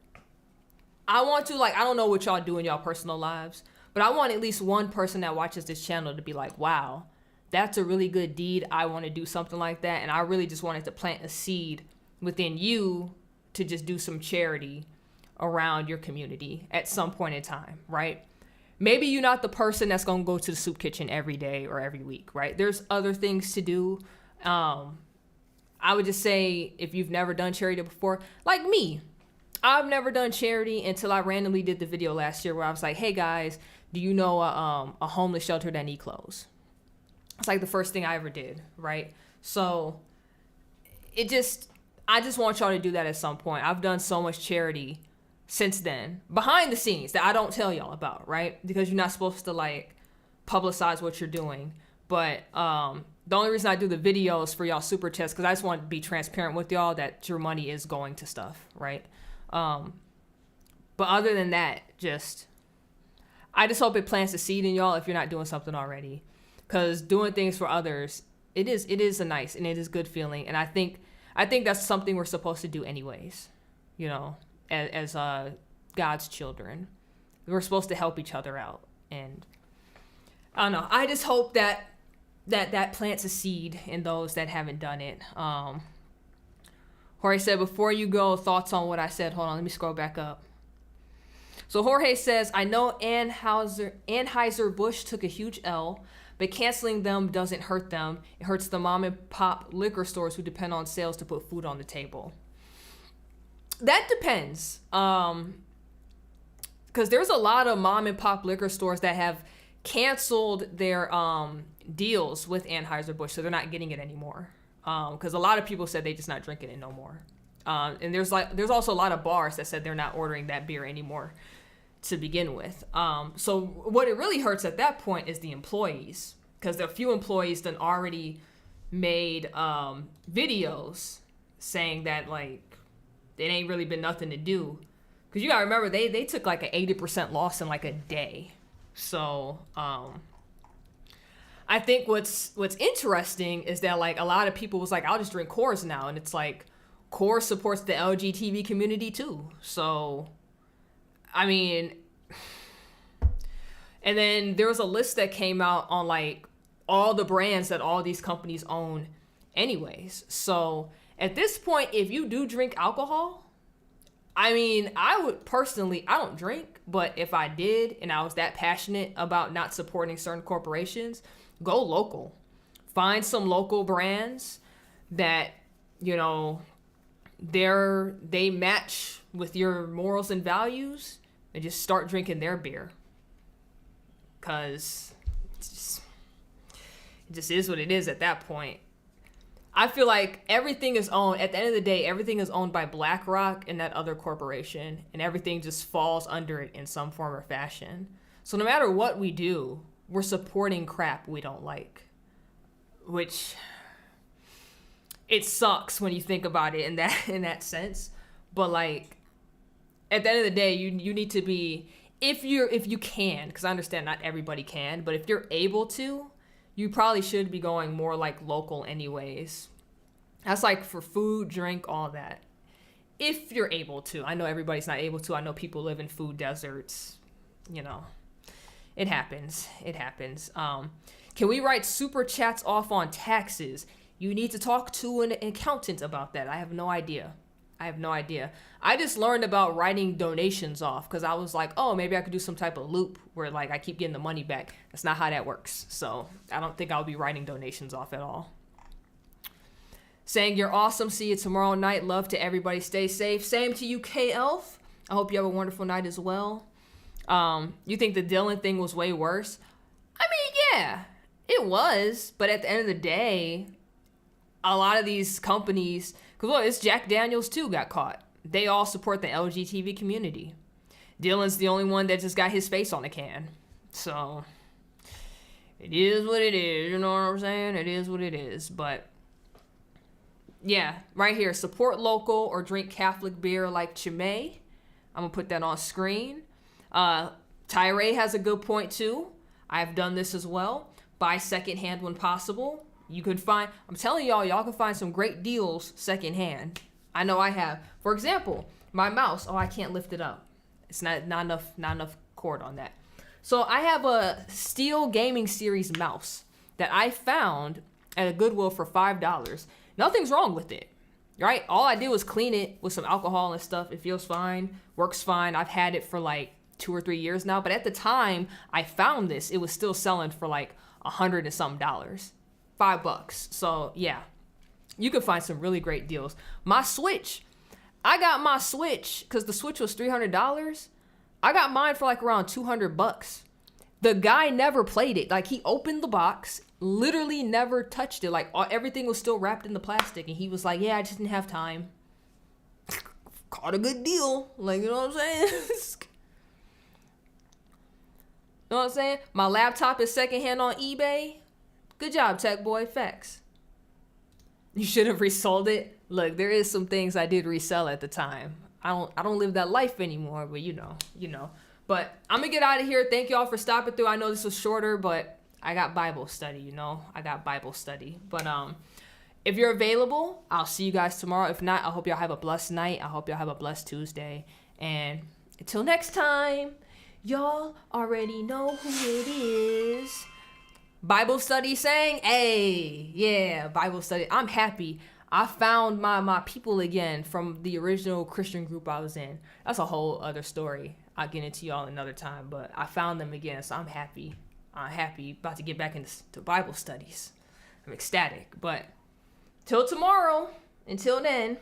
I want to, I don't know what y'all do in y'all personal lives, but I want at least one person that watches this channel to be like, wow, that's a really good deed. I want to do something like that. And I really just wanted to plant a seed within you to just do some charity around your community at some point in time, right? Maybe you're not the person that's going to go to the soup kitchen every day or every week, right? There's other things to do. I would just say if you've never done charity before, like me, I've never done charity until I randomly did the video last year where I was like, hey guys, do you know a homeless shelter that need clothes? It's like the first thing I ever did, right? So I just want y'all to do that at some point. I've done so much charity since then, behind the scenes, that I don't tell y'all about, right? Because you're not supposed to publicize what you're doing. But the only reason I do the videos for y'all super chats, because I just want to be transparent with y'all that your money is going to stuff, right? But other than that, I just hope it plants a seed in y'all if you're not doing something already. Because doing things for others, it is a nice and it is good feeling. And I think that's something we're supposed to do anyways, you know, as God's children. We're supposed to help each other out. And I don't know. I just hope that plants a seed in those that haven't done it. Jorge said, before you go, thoughts on what I said. Hold on, let me scroll back up. So Jorge says, I know Anheuser-Busch took a huge L, but canceling them doesn't hurt them. It hurts the mom and pop liquor stores who depend on sales to put food on the table. That depends. Because there's a lot of mom and pop liquor stores that have canceled their deals with Anheuser-Busch, so they're not getting it anymore. Because a lot of people said they just not drinking it no more. And there's also a lot of bars that said they're not ordering that beer anymore to begin with. So what it really hurts at that point is the employees, because there are a few employees that already made videos saying that like it ain't really been nothing to do. Because you gotta remember, they took like an 80% loss in like a day. So I think what's interesting is that like a lot of people was like, I'll just drink Coors now, and it's like Coors supports the LGBT community too. So I mean, and then there was a list that came out on like all the brands that all these companies own anyways. So at this point, if you do drink alcohol, I mean, I would personally, I don't drink, but if I did and I was that passionate about not supporting certain corporations, go local. Find some local brands that, you know, they match with your morals and values, and just start drinking their beer. Cause it just is what it is at that point. I feel like everything is owned, at the end of the day, everything is owned by BlackRock and that other corporation, and everything just falls under it in some form or fashion. So no matter what we do, we're supporting crap we don't like, which it sucks when you think about it in that sense. But like at the end of the day, you need to be, if you can, because I understand not everybody can, but if you're able to, you probably should be going more like local anyways. That's like for food, drink, all that. If you're able to. I know everybody's not able to. I know people live in food deserts. You know, it happens. It happens. Can we write super chats off on taxes? You need to talk to an accountant about that. I have no idea. I just learned about writing donations off because I was like, oh, maybe I could do some type of loop where like I keep getting the money back. That's not how that works. So I don't think I'll be writing donations off at all. Saying you're awesome. See you tomorrow night. Love to everybody. Stay safe. Same to you, K Elf. I hope you have a wonderful night as well. You think the Dylan thing was way worse? I mean, yeah, it was. But at the end of the day, a lot of these companies, because look, it's Jack Daniels too got caught. They all support the LGBT community. Dylan's the only one that just got his face on the can. So it is what it is. You know what I'm saying? It is what it is. But yeah, right here, support local or drink Catholic beer like Chimay. I'm gonna put that on screen. Tyree has a good point too. I've done this as well. Buy secondhand when possible. You could find, I'm telling y'all can find some great deals secondhand. I know I have. For example, my mouse. Oh, I can't lift it up. It's not enough cord on that. So I have a Steel Gaming Series mouse that I found at a Goodwill for $5. Nothing's wrong with it, right? All I did was clean it with some alcohol and stuff. It feels fine, works fine. I've had it for like 2 or 3 years now. But at the time I found this, it was still selling for like $100 and something. $5. So yeah, you can find some really great deals. My Switch, I got my Switch because the Switch was $300. I got mine for like around $200. The guy never played it. Like he opened the box, literally never touched it. Like everything was still wrapped in the plastic, and he was like, "Yeah, I just didn't have time." Caught a good deal. Like, you know what I'm saying? You know what I'm saying? My laptop is secondhand on eBay. Good job, Tech Boy. Facts. You should have resold it. Look, there is some things I did resell at the time. I don't live that life anymore, but you know. But I'm gonna get out of here. Thank y'all for stopping through. I know this was shorter, but I got Bible study, you know. I got Bible study. But if you're available, I'll see you guys tomorrow. If not, I hope y'all have a blessed night. I hope y'all have a blessed Tuesday. And until next time, y'all already know who it is. Bible study saying, hey, yeah, Bible study. I'm happy. I found my people again from the original Christian group I was in. That's a whole other story. I'll get into y'all another time, but I found them again, so I'm happy. I'm happy about to get back into Bible studies. I'm ecstatic, but till tomorrow, until then,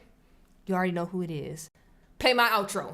you already know who it is. Play my outro.